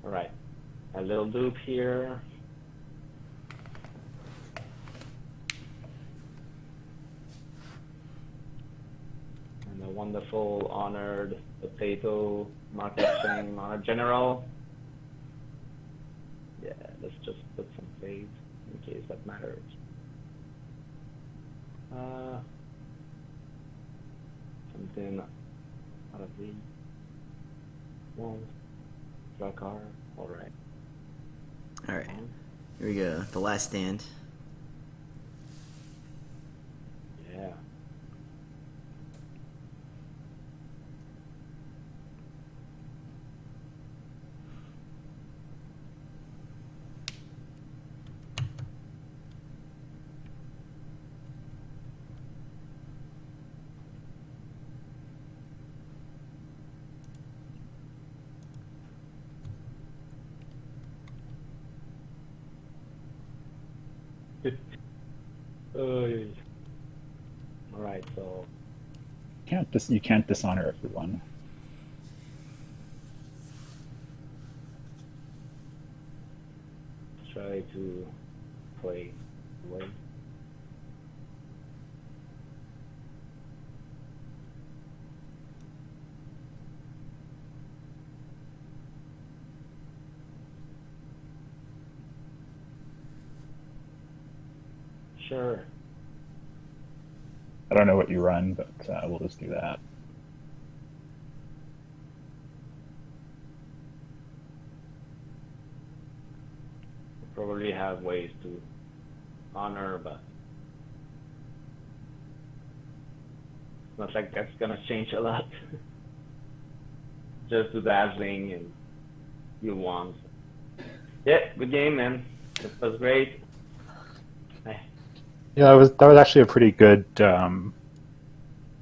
All right, a little loop here. And a wonderful honored potato market shame honored general. Yeah, let's just put some fades in case that matters. Something out of the one car. All right. All right, here we go. The last stand. Yeah. All right, so You can't dishonor everyone. try to play away. Sure. I don't know what you run, but we'll just do that. Probably have ways to honor, but it's not like that's gonna change a lot. Just do dazzling and you won. Yeah, good game, man. That was great. Yeah, that was actually a pretty good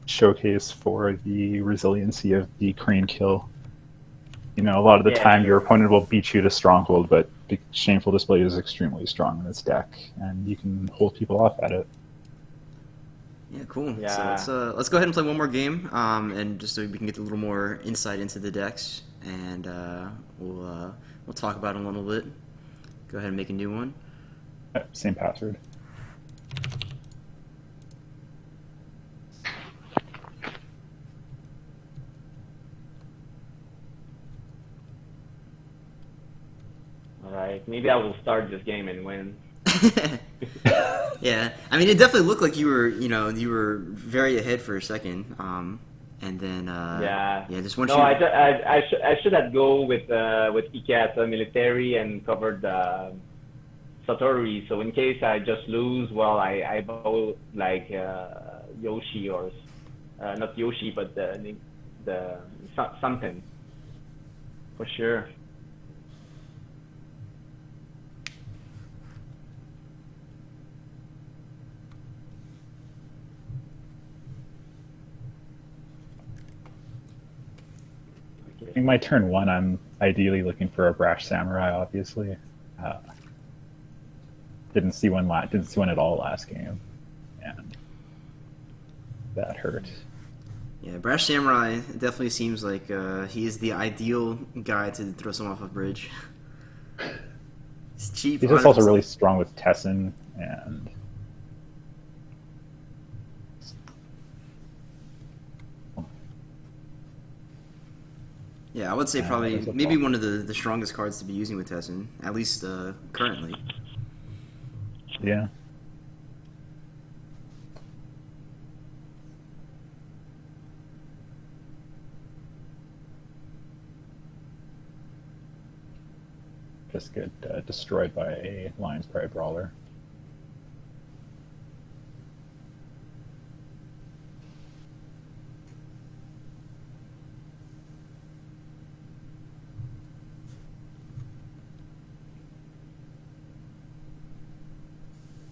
showcase for the resiliency of the crane kill. You know, a lot of the Yeah, time sure. your opponent will beat you to stronghold, but Shameful Display is extremely strong in this deck, and you can hold people off at it. Yeah, cool. Yeah. So let's go ahead and play one more game, and just so we can get a little more insight into the decks, and we'll talk about them a little bit. Go ahead and make a new one. Same password. All right, maybe I will start this game and win. Yeah, I mean, it definitely looked like you were very ahead for a second, and then Yeah. just once No, you, I should have go with Ikata military and covered Satori. So in case I just lose, well, I vote like Yoshi or not Yoshi, but the something for sure. I think my turn 1, I'm ideally looking for a Brash Samurai, obviously. Uh, didn't see one at all last game, and that hurt. yeah, Brash Samurai definitely seems like he is the ideal guy to throw someone off a bridge. He's cheap. He's just also 100%. really strong with Tessin, and Yeah, I would say probably there's a maybe ball. one of the strongest cards to be using with Tessin, at least currently. Yeah. Just get destroyed by a Lion's Pride Brawler.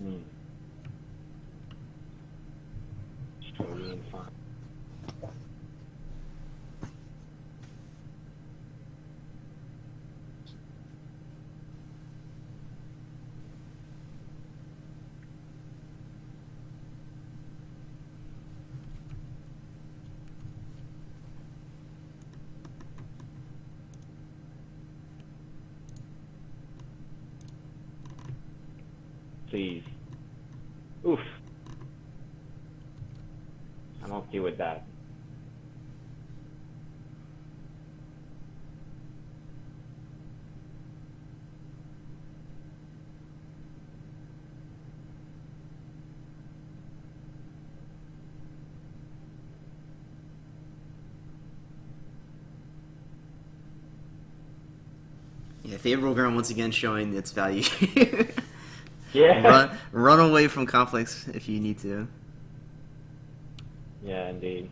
Hmm. Slowly and fine. Please. Oof. I'm okay with that. Yeah, favorable ground once again showing its value. Yeah. Run away from conflicts if you need to. Yeah, indeed.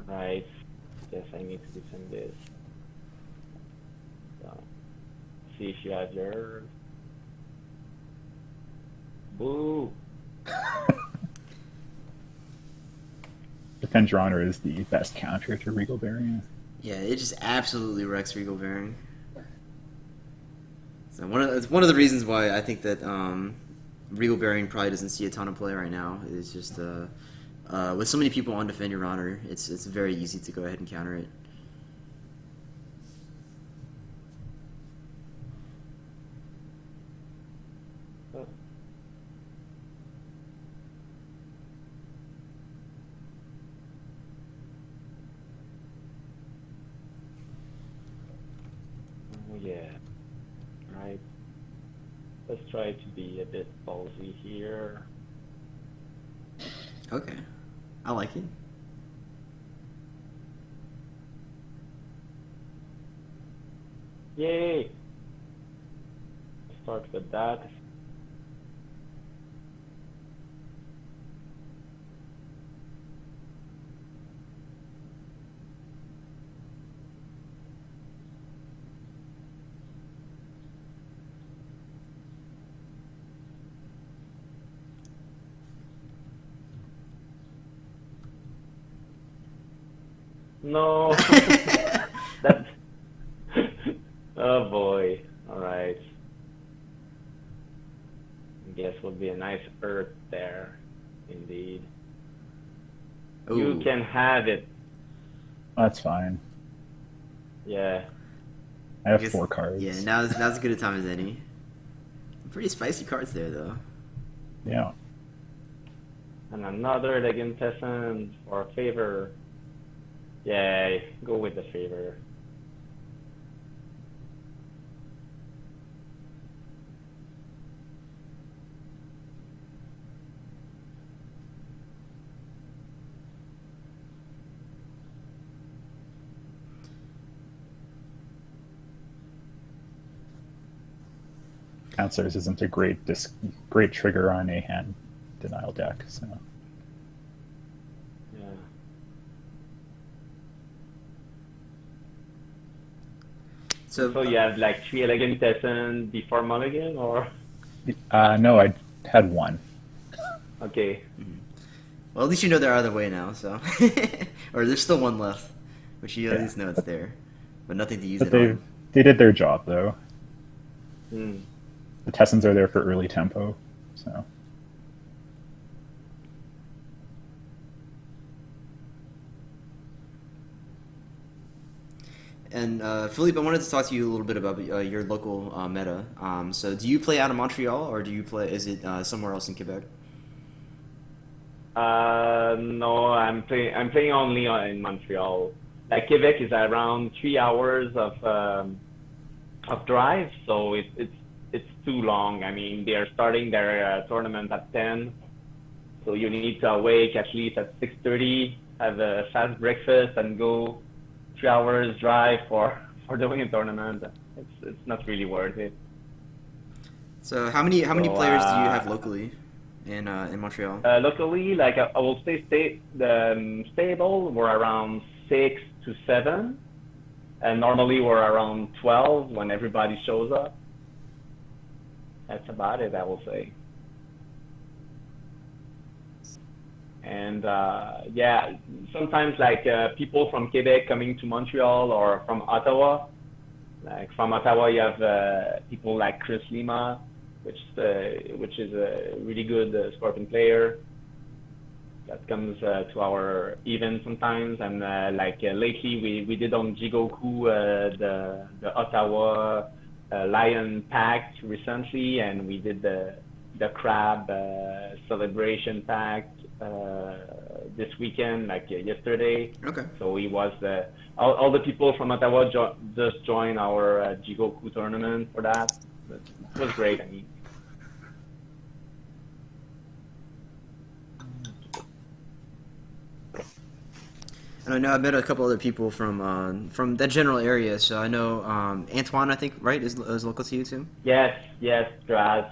Alright. Guess I need to defend this. So, see if you have yours. Boo! Defend Your Honor is the best counter to Regal Variant. Yeah, it just absolutely wrecks Regal Bearing. So it's one of the reasons why I think that Regal Bearing probably doesn't see a ton of play right now. It's just with so many people on Defend Your Honor, it's very easy to go ahead and counter it. Oh. Oh yeah. Right. Let's try to be a bit ballsy here. Okay, I like it. Yay! Start with that. No. That's. Oh boy. All right. I guess will be a nice earth there. Indeed. Ooh. You can have it. That's fine. Yeah. I have guess- 4 cards. Yeah, now's as good a time as any. Pretty spicy cards there, though. Yeah. And another Legentesson for a favor. Yeah, go with the favor. Counselors isn't a great trigger on a hand denial deck, so Yeah. So you have like 3 Legentesson before Mulligan, or? no, I had 1. Okay. Well, at least you know they're out of the way now, so. Or there's still one left, which you at Yeah. least know it's there, but nothing to use But it they on. they did their job though. Hmm. The Tessons are there for early tempo, so And Philippe, I wanted to talk to you a little bit about your local meta. So, do you play out of Montreal, or do you play? Is it somewhere else in Quebec? No, I'm playing only in Montreal. Like Quebec is around 3 hours of drive, so it's too long. I mean, they are starting their tournament at 10, so you need to awake at least at 6:30, have a fast breakfast, and go 3 hours drive for doing a tournament. It's not really worth it. So, how many So players do you have locally in Montreal? locally, like I will say, the stable we're around 6 to 7, and normally we're around 12 when everybody shows up. That's about it, I will say. And yeah, sometimes like people from Quebec coming to Montreal or from Ottawa. Like from Ottawa, you have people like Chris Lima, which is a really good Scorpion player that comes to our event sometimes. And lately, we did on Jigoku the Ottawa Lion Pact recently, and we did the crab celebration pact this weekend, like yesterday. Okay. So he was all the people from Ottawa just joined our Jigoku tournament for that. It was great. I mean, And I know I met a couple other people from that general area. So I know Antoine, I think, right, is local to you too. yes, Draz.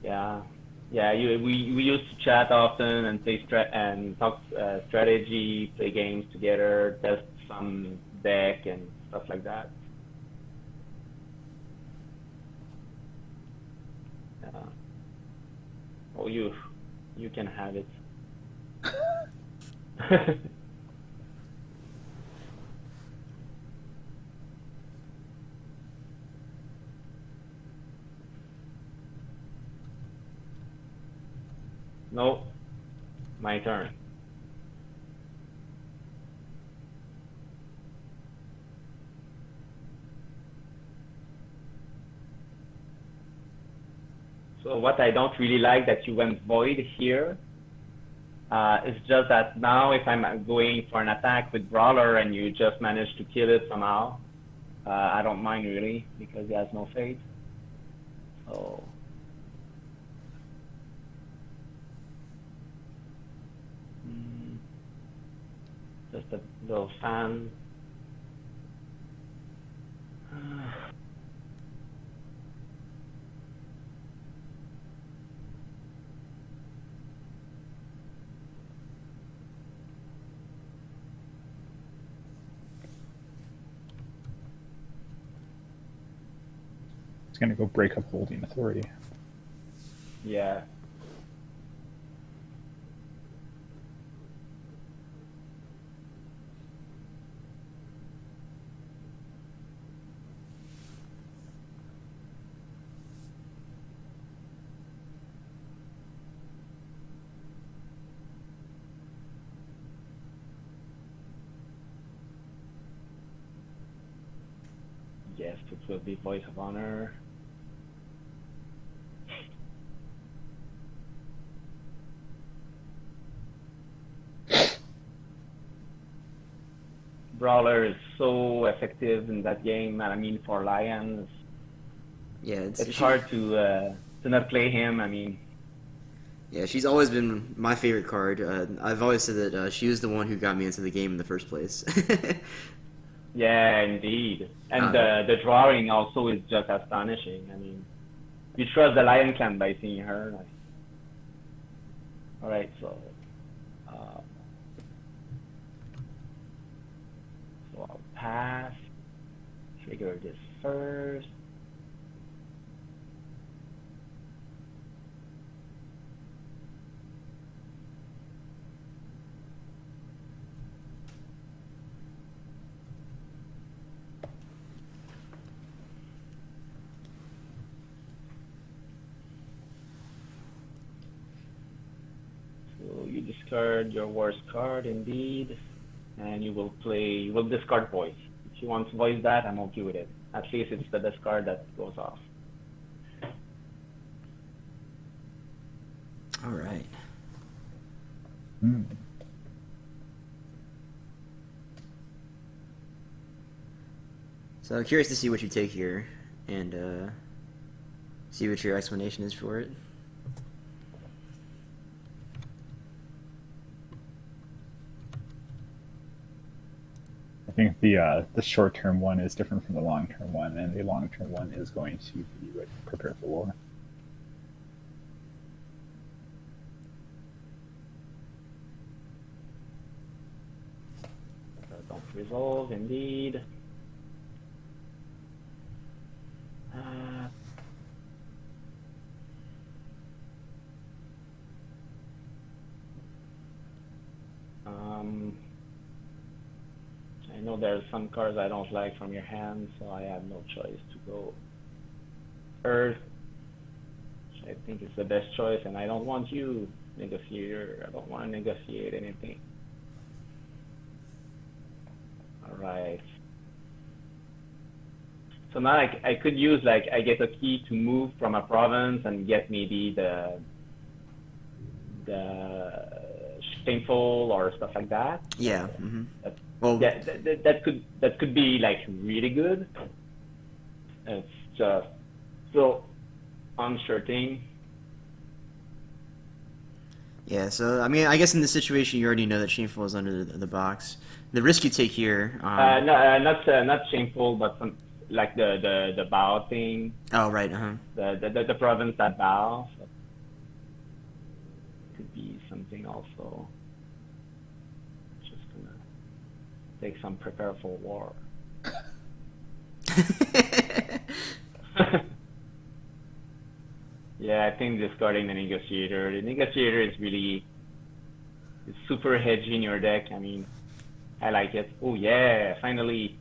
Yeah, yeah. We used to chat often and talk strategy, play games together, test some deck and stuff like that. Yeah. Oh, you can have it. No, my turn. So what I don't really like that you went void here, it's just that now if I'm going for an attack with Brawler and you just manage to kill it somehow, I don't mind really because he has no fate. So mm, just a little fan. it's gonna go break up holding authority. Yeah. guess it will be Voice of Honor. Brawler is so effective in that game. I mean, for Lions, Yeah, it's hard to not play him. I mean, yeah, she's always been my favorite card. I've always said that she was the one who got me into the game in the first place. yeah, indeed. And the drawing also is just astonishing. I mean, you trust the Lion Clan by seeing her. Like, all right, so I'll pass. Trigger this first. So you discard your worst card, indeed, and you will discard Voice. If you want to voice that, I'm okay with it. At least it's the discard that goes off. All right. So I'm curious to see what you take here, and see what your explanation is for it. I think the short-term one is different from the long-term one, and the long-term one is going to be like prepare for war. Don't resolve, indeed. I know there's some cards I don't like from your hand, so I have no choice to go Earth, which I think is the best choice, and I don't want you, Negotiator. I don't want to negotiate anything. Alright. So now I could use, like, I get a key to move from a province and get maybe the shameful or stuff like that. Yeah. Mm-hmm. Well, that could be like really good. It's just so uncertain. Yeah. So I mean, I guess in this situation, you already know that shameful is under the box. The risk you take here. No, not shameful, but some, like the bow thing. Oh right. The province that bow. So could be something also. Take some prepare for war. Yeah, I think discarding the Negotiator. The Negotiator is really super hedgy in your deck. I mean, I like it. Oh yeah, finally.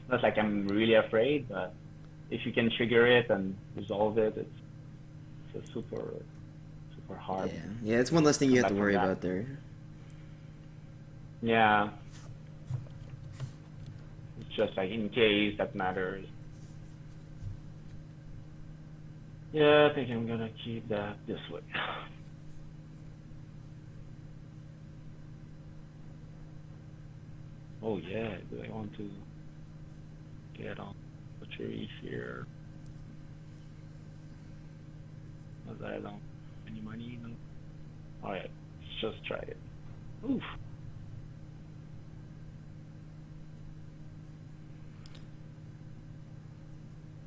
It's not like I'm really afraid, but if you can trigger it and resolve it, it's a super hard. Yeah, it's one less thing you have to worry about there. Yeah. It's just like in case that matters. Yeah, I think I'm gonna keep that this way. Oh yeah, do I want to get on butchery here? Because I don't have any money. Alright, let's just try it. Oof.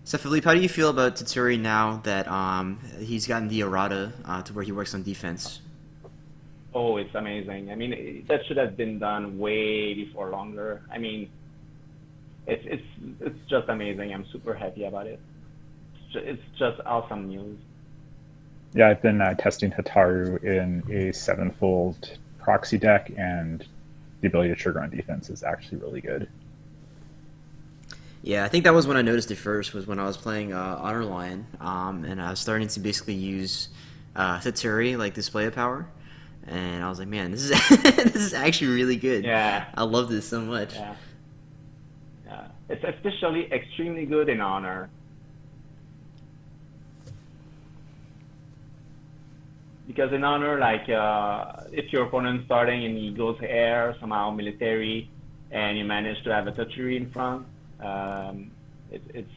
So Philippe, how do you feel about Tatsuri now that he's gotten the errata to where he works on defense? Oh, it's amazing. I mean, that should have been done way before longer. I mean, it's just amazing. I'm super happy about it. It's just awesome news. Yeah, I've been testing Hataru in a 7-fold proxy deck, and the ability to trigger on defense is actually really good. Yeah, I think that was when I noticed it first, was when I was playing Honor Lion, and I was starting to basically use Tatsuri, like display of power, and I was like, man, this is this is actually really good. Yeah. I love this so much. Yeah. It's especially extremely good in honor. Because in honor, like if your opponent's starting and he goes air, somehow military, and you manage to have a touchery in front, it's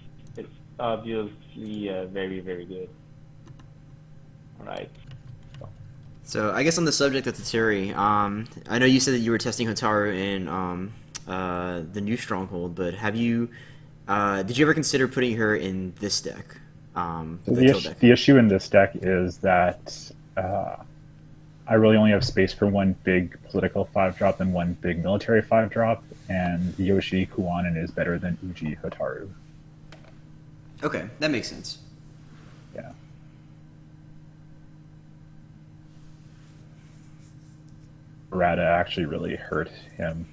obviously very, very good. All right. So I guess on the subject of Taturi, I know you said that you were testing Hotaru in the new Stronghold, but have you did you ever consider putting her in this deck, the kill deck? The issue in this deck is that I really only have space for one big political 5-drop and one big military 5-drop, and Yoshi Kuwanen is better than Uji Hotaru. Okay, that makes sense. Yeah. Rada actually really hurt him.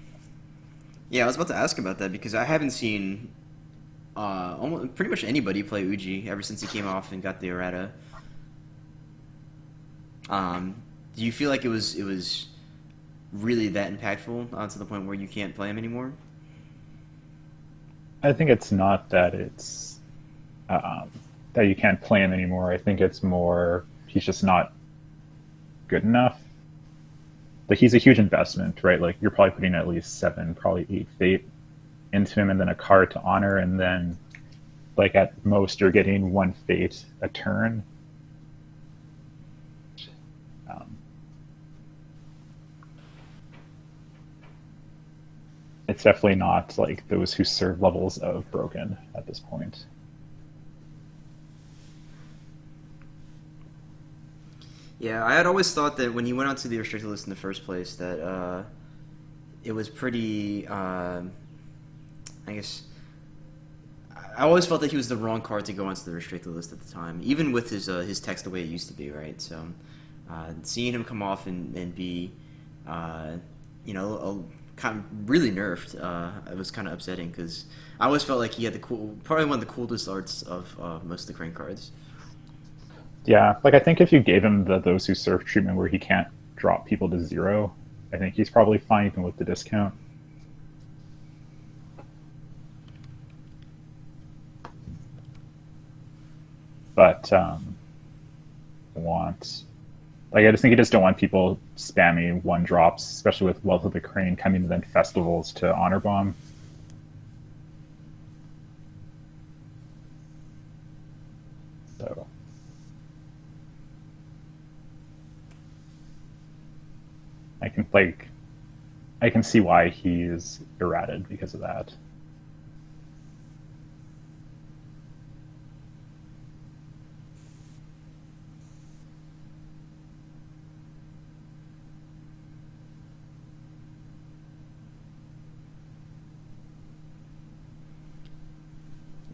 Yeah, I was about to ask about that because I haven't seen almost pretty much anybody play Uji ever since he came off and got the errata. Do you feel like it was really that impactful to the point where you can't play him anymore? I think it's not that it's that you can't play him anymore. I think it's more he's just not good enough. Like, he's a huge investment, right? Like, you're probably putting at least 7, probably 8 fate into him, and then a card to honor, and then, like, at most you're getting 1 fate a turn. It's definitely not like those who serve levels of broken at this point. Yeah, I had always thought that when he went onto the restricted list in the first place, that it was pretty. I guess I always felt that he was the wrong card to go onto the restricted list at the time, even with his text the way it used to be, right? So seeing him come off and be, kind of really nerfed, it was kind of upsetting because I always felt like he had probably one of the coolest arts of most of the Crane cards. Yeah, like, I think if you gave him the those who serve treatment where he can't drop people to 0, I think he's probably fine even with the discount. But I just think you just don't want people spamming 1-drops, especially with Wealth of the Crane coming to then festivals to honor bomb. So I can see why he's errated because of that.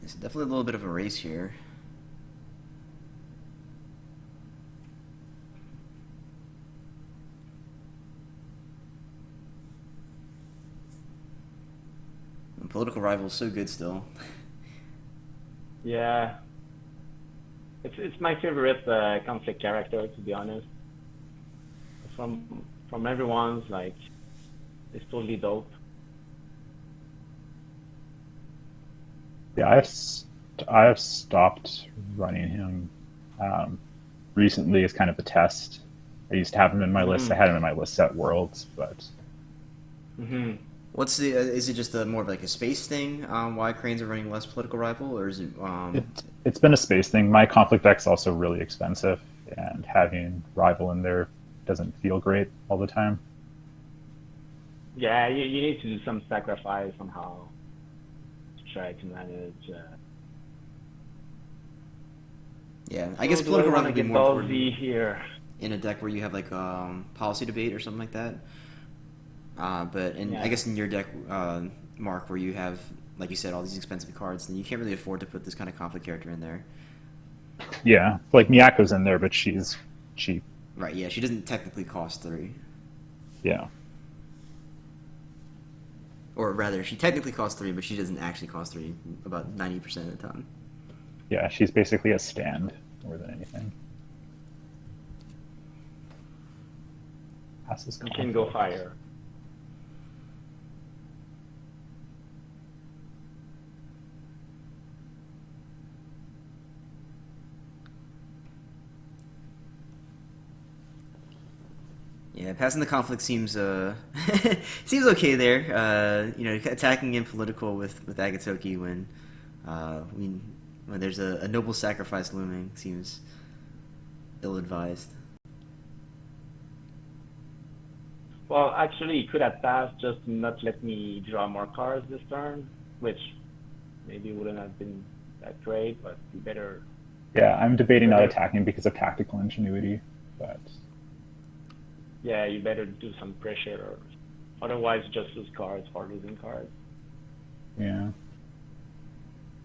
It's definitely a little bit of a race here. The political rival is so good still. Yeah. It's my favorite conflict character, to be honest. From everyone's, like, it's totally dope. Yeah, I have stopped running him recently as kind of a test. I used to have him in my list. I had him in my list at Worlds, but What's the? Is it just more of like a space thing? Why Cranes are running less political rival, or is it? It's been a space thing. My conflict deck's also really expensive, and having rival in there doesn't feel great all the time. Yeah, you need to do some sacrifice somehow to try to manage. Yeah, I guess do political I rival wanna would be get more ballsy important here. in a deck where you have like policy debate or something like that. But I guess in your deck, Mark, where you have, like you said, all these expensive cards, then you can't really afford to put this kind of conflict character in there. Yeah, like Miyako's in there, but she's cheap. Right, yeah, she doesn't technically cost 3. Yeah. Or rather, she technically costs 3, but she doesn't actually cost 3 about 90% of the time. Yeah, she's basically a stand more than anything. You can go fire. Yeah, passing the conflict seems seems okay there. Attacking in political with AkodoT1 when when there's a noble sacrifice looming seems ill-advised. Well, actually, he could have passed just to not let me draw more cards this turn, which maybe wouldn't have been that great, but you better. Yeah, I'm debating not better attacking because of tactical ingenuity, but yeah, you better do some pressure, or otherwise just lose cards for losing cards. yeah.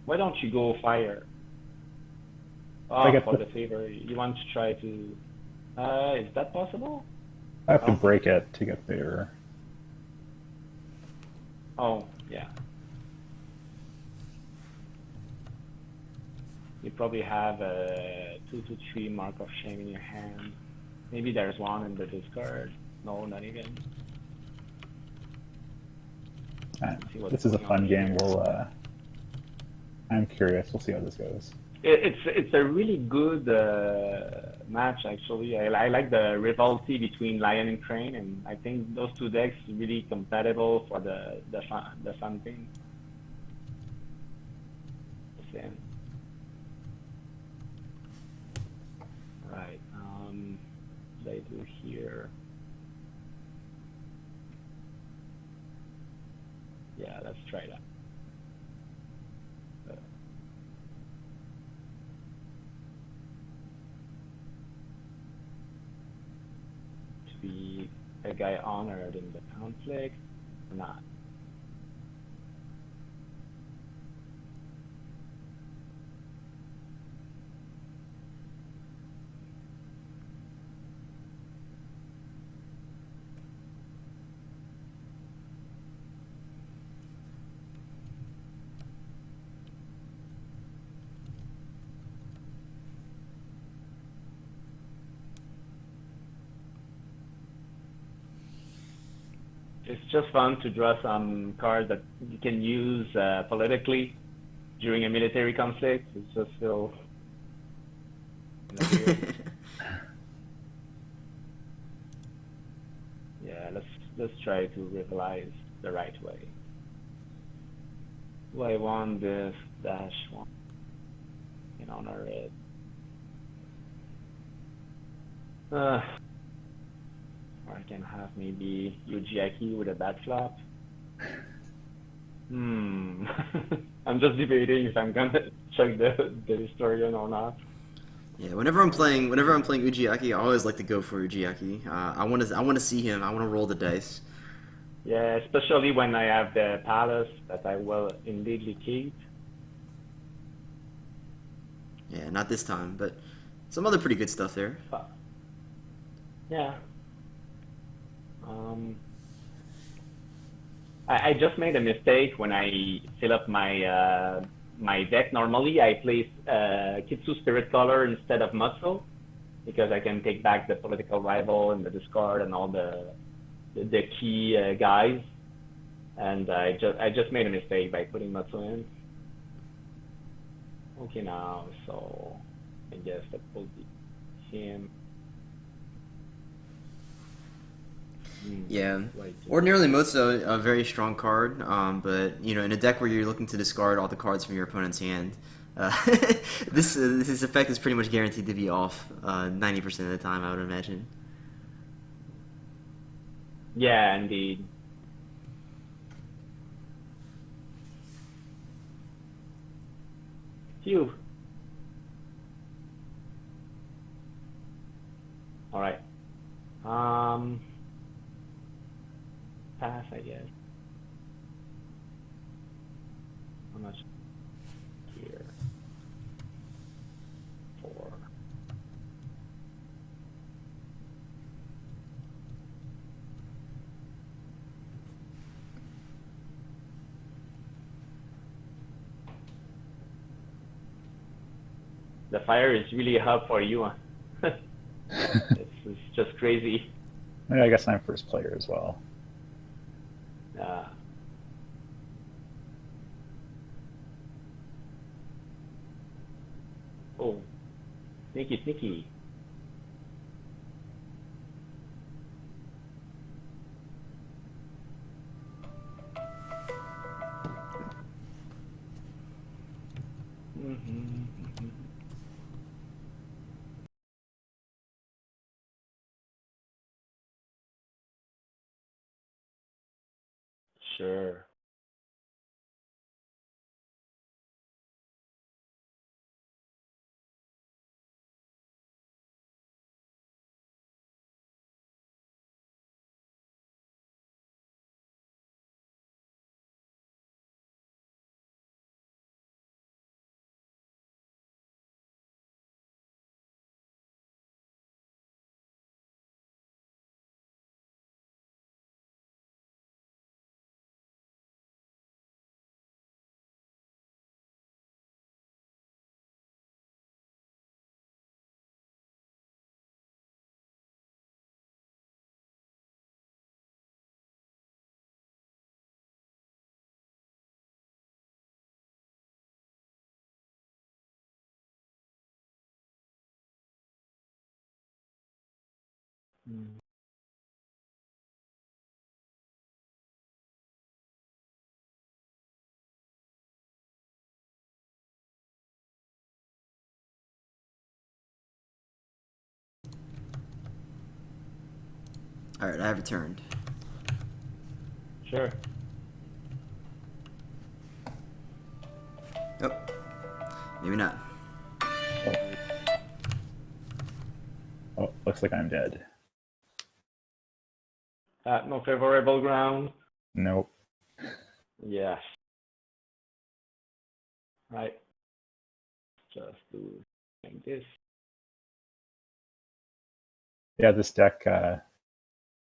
Why don't you go fire? I get For the, the favor, you want to try to. Is that possible? I have I to don't think. break it to get there. Oh, yeah. You probably have a 2 to 3 mark of shame in your hand. Maybe there's one in the discard. No, not even. See what's This is a going on fun game. here. I'm curious. We'll see how this goes. It's a really good match actually. I like the rivalry between Lion and Crane, and I think those two decks are really compatible for the fun thing. Same. Right. What I do here? Yeah, let's try that. To be a guy honored in the conflict or not? It's just fun to draw some cards that you can use politically during a military conflict. It's just so weird. Yeah, let's try to rivalize the right way. Do I want this dash one? You know, honor it. Or I can have maybe Yujiaki with a bad flop. Hmm. I'm just debating if I'm gonna check the historian or not. Yeah, whenever I'm playing Ujiaki, I always like to go for Ujiaki. I want to see him. I want to roll the dice. Yeah, especially when I have the palace that I will indeedly keep. Yeah, not this time, but some other pretty good stuff there. But yeah. Um, I just made a mistake when I fill up my deck. Normally, I place Kitsu Spirit Color instead of Muscle because I can take back the political rival and the discard and all the key guys. And I just made a mistake by putting Muscle in. Okay, now so I guess that will be him. Yeah, Right. ordinarily Mo's a very strong card, but in a deck where you're looking to discard all the cards from your opponent's hand, this effect is pretty much guaranteed to be off 90% of the time, I would imagine. Yeah, indeed. Phew. All right. Pass, I guess. How much here? 4. The fire is really hot for you. Huh? It's just crazy. Yeah, I guess I'm first player as well. Uh, oh, sneaky, sneaky. Sure. Mm. All right, I have returned. Sure. Oh, maybe not. Oh, oh, looks like I'm dead. No favorable ground. Nope. Yes. Right. Just do like this. Yeah, this deck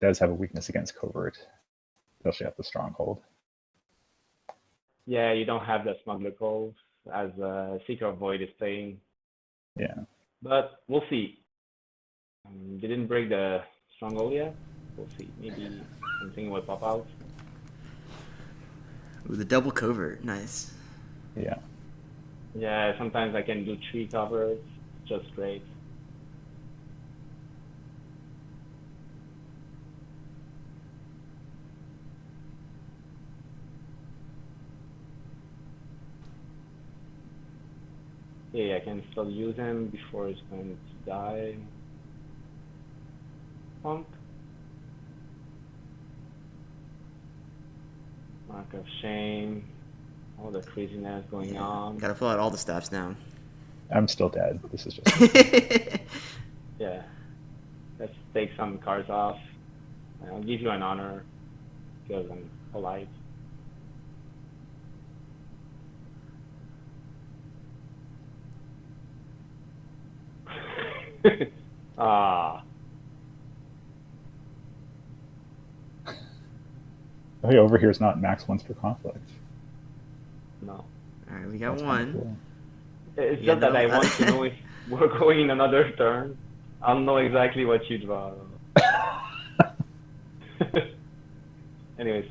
does have a weakness against covert, especially at the stronghold. Yeah, you don't have the smuggler calls as Seeker of Void is saying, Yeah. but we'll see. Didn't break the stronghold yet. We'll see. Maybe something will pop out. Ooh, the double covert, nice. Yeah. Yeah, sometimes I can do 3 covers. Just great. Yeah, I can still use him before he's going to die. Pump. Mark of shame. All the craziness going on. Gotta pull out all the stops now. I'm still dead. This is just Yeah. Let's take some cards off. I'll give you an honor because I'm polite. Ah. Oh, yeah, over here is not max once per conflict. No. All right, we got That's one. kind of cool. It's Yeah, just that no, I want to know if we're going in another turn. I'll know exactly what you draw. Anyways,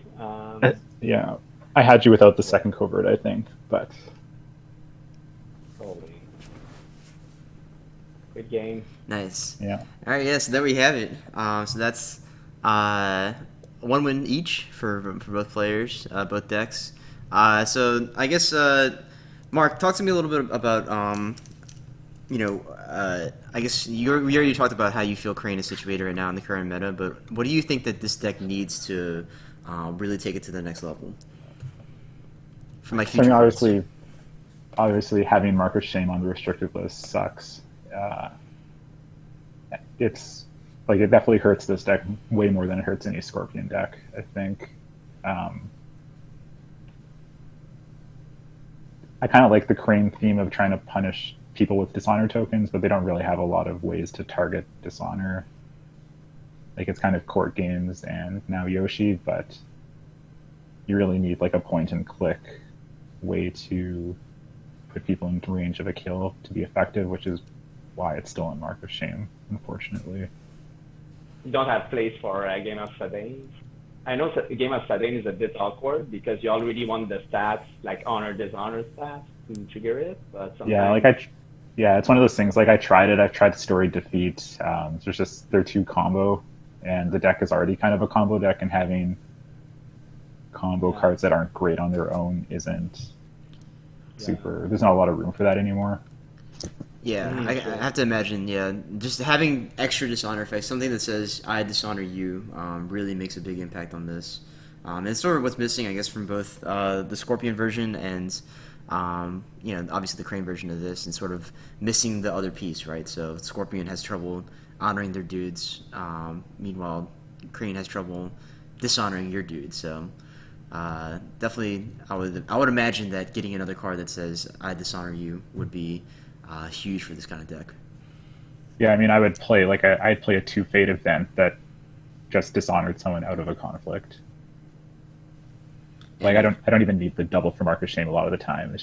Yeah, I had you without the second covert, I think, but holy. Good game. Nice. yeah. All right, yeah. So there we have it. So that's one win each for both players, both decks. So I guess Mark, talk to me a little bit about I guess we already talked about how you feel Crane is situated right now in the current meta, but what do you think that this deck needs to really take it to the next level? For my So, I future mean, cards. obviously, having Mark of Shame on the restricted list sucks. It's like it definitely hurts this deck way more than it hurts any Scorpion deck, I think. I kind of like the Crane theme of trying to punish people with Dishonor tokens, but they don't really have a lot of ways to target Dishonor. Like it's kind of court games and now Yoshi, but you really need like a point and click way to put people in range of a kill to be effective, which is why it's still in Mark of Shame, unfortunately. You don't have place for a Game of Sardines. I know Game of Sardine is a bit awkward because you already want the stats, like honor, dishonor stats to trigger it, but sometimes... Yeah, it's one of those things. Like I tried it. I've tried Story Defeat. There's just they're too combo, and the deck is already kind of a combo deck, and having combo cards that aren't great on their own isn't super. There's not a lot of room for that anymore. Yeah, I have to imagine. Yeah, just having extra dishonor effects, something that says "I dishonor you," really makes a big impact on this. And it's sort of what's missing, I guess, from both the Scorpion version and obviously the Crane version of this, and sort of missing the other piece, right? So Scorpion has trouble honoring their dudes, meanwhile Crane has trouble dishonoring your dude. So definitely, I would imagine that getting another card that says "I dishonor you" would be huge for this kind of deck. Yeah, I mean, I would play I'd play a 2 Fate event that just dishonored someone out of a conflict. Like I don't even need the double for Mark of Shame a lot of the time.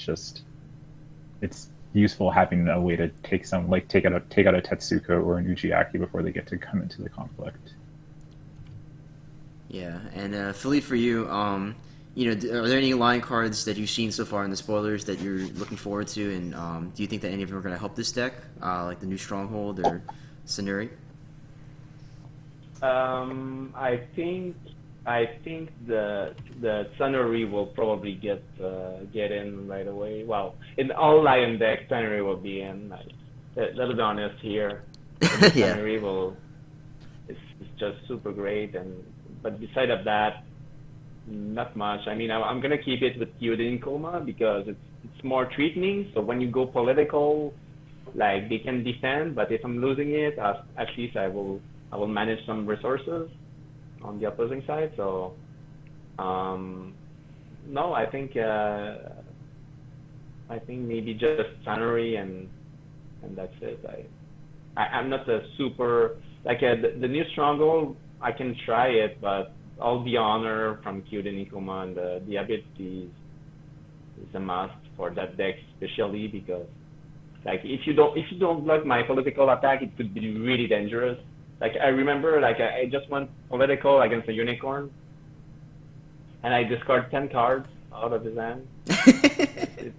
It's useful having a way to take out a Tetsuko or an Uchiaki before they get to come into the conflict. Yeah, and Philippe, for you, are there any line cards that you've seen so far in the spoilers that you're looking forward to, and do you think that any of them are going to help this deck, like the new Stronghold or Senuri? I think the Sunnery will probably get in right away. Well, in all Lion decks, Sunnery will be in. Let's be honest here. Yeah. Sunnery it's just super great, but beside of that, not much. I mean, I'm gonna keep it with Kyuden Koma because it's more threatening. So when you go political, like they can defend, but if I'm losing it, at least I will manage some resources on the opposing side. So no, I think maybe just Sunnery and that's it. I'm not a super like the new Stronghold. I can try it, but all the honor from Kyuden Ikoma and the abilities is a must for that deck, especially because like if you don't block my political attack, it could be really dangerous. Like I remember, like I just went political against a unicorn, and I discard 10 cards out of his hand. it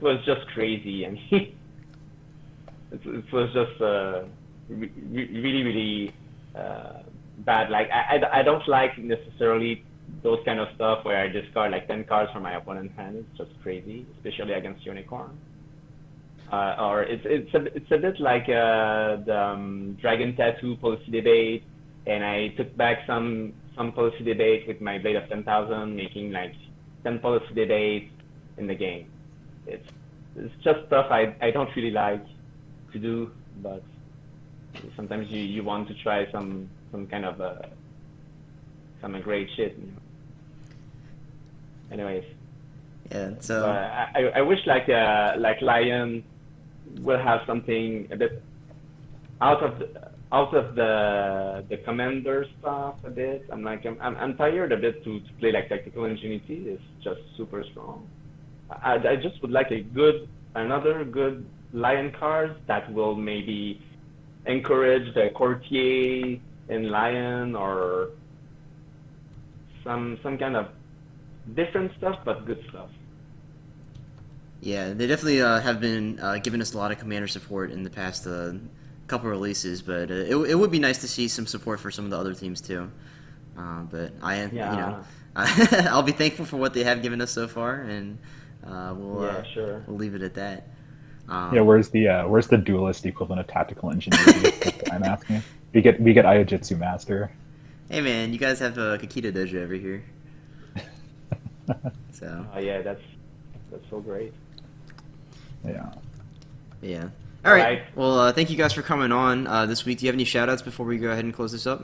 was just crazy, and it was just really bad. Like I don't like necessarily those kind of stuff where I discard like 10 cards from my opponent's hand. It's just crazy, especially against unicorn. Or it's a bit like the Dragon Tattoo policy debate, and I took back some policy debate with my Blade of 10,000, making like 10 policy debates in the game. It's just stuff I don't really like to do, but sometimes you want to try some kind of some great shit. Anyways. Yeah. So I wish like Lion will have something a bit out of the commander stuff a bit. I'm tired a bit to play like Tactical Ingenuity. It's just super strong. I just would like another good Lion card that will maybe encourage the courtier in Lion or some kind of different stuff, but good stuff. yeah, they definitely have been giving us a lot of commander support in the past couple releases, but it would be nice to see some support for some of the other teams too. But I'll be thankful for what they have given us so far, and we'll leave it at that. Where's the duelist equivalent of Tactical Ingenuity? I'm asking. We get Ayojitsu Master. Hey man, you guys have Kakita Dojo over here. So. Yeah, that's so great. Yeah. Yeah. All right. Well, thank you guys for coming on this week. Do you have any shout-outs before we go ahead and close this up?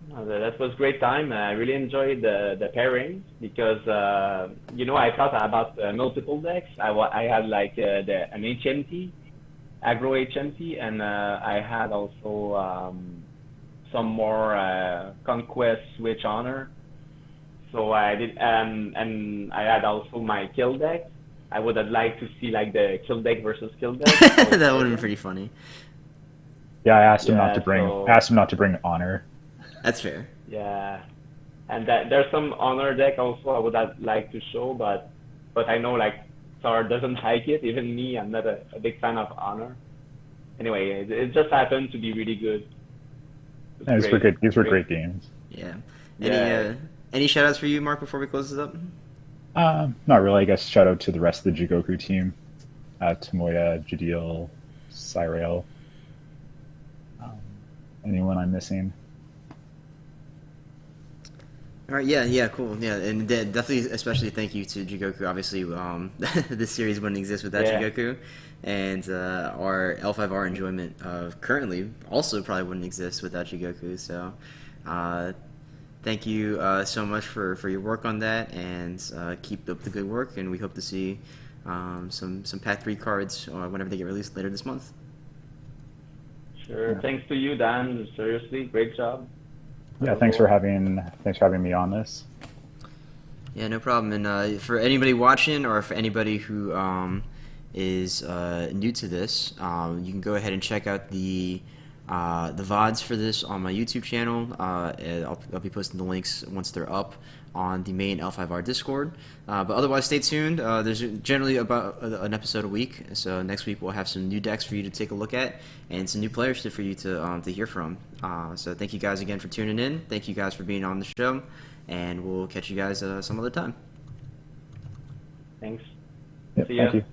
That was great time. I really enjoyed the pairings because I thought about multiple decks. I had like an HMT, aggro HMT, and I had also some more Conquest Switch Honor. So I did, and I had also my kill deck. I would have liked to see like the kill deck versus kill deck. That would have been pretty funny. Yeah, I asked him not to bring Honor. That's fair. Yeah, and there's some Honor deck also I would have liked to show, but I know like Star doesn't like it. Even me, I'm not a big fan of Honor. Anyway, it just happened to be really good. These were great games. Yeah. Any shout-outs for you, Mark, before we close this up? Not really. I guess shout out to the rest of the Jigoku team. Tomoya, Jadil, Cyrael. Anyone I'm missing? All right, yeah, cool, yeah, and definitely, especially thank you to Jigoku. Obviously, this series wouldn't exist without Yeah. Jigoku, and our L5R enjoyment currently also probably wouldn't exist without Jigoku. So, thank you so much for your work on that, and keep up the good work. And we hope to see some Pack 3 cards whenever they get released later this month. Sure. Thanks to you, Dan. Seriously, great job. Yeah, thanks for having me on this. Yeah, no problem. And for anybody watching, or for anybody who is new to this, you can go ahead and check out the VODs for this on my YouTube channel. And I'll be posting the links once they're up on the main L5R Discord. But otherwise, stay tuned. There's generally about an episode a week. So next week we'll have some new decks for you to take a look at, and some new players for you to hear from. So thank you guys again for tuning in. Thank you guys for being on the show, and we'll catch you guys some other time. Thanks. Yep, See ya. thank you.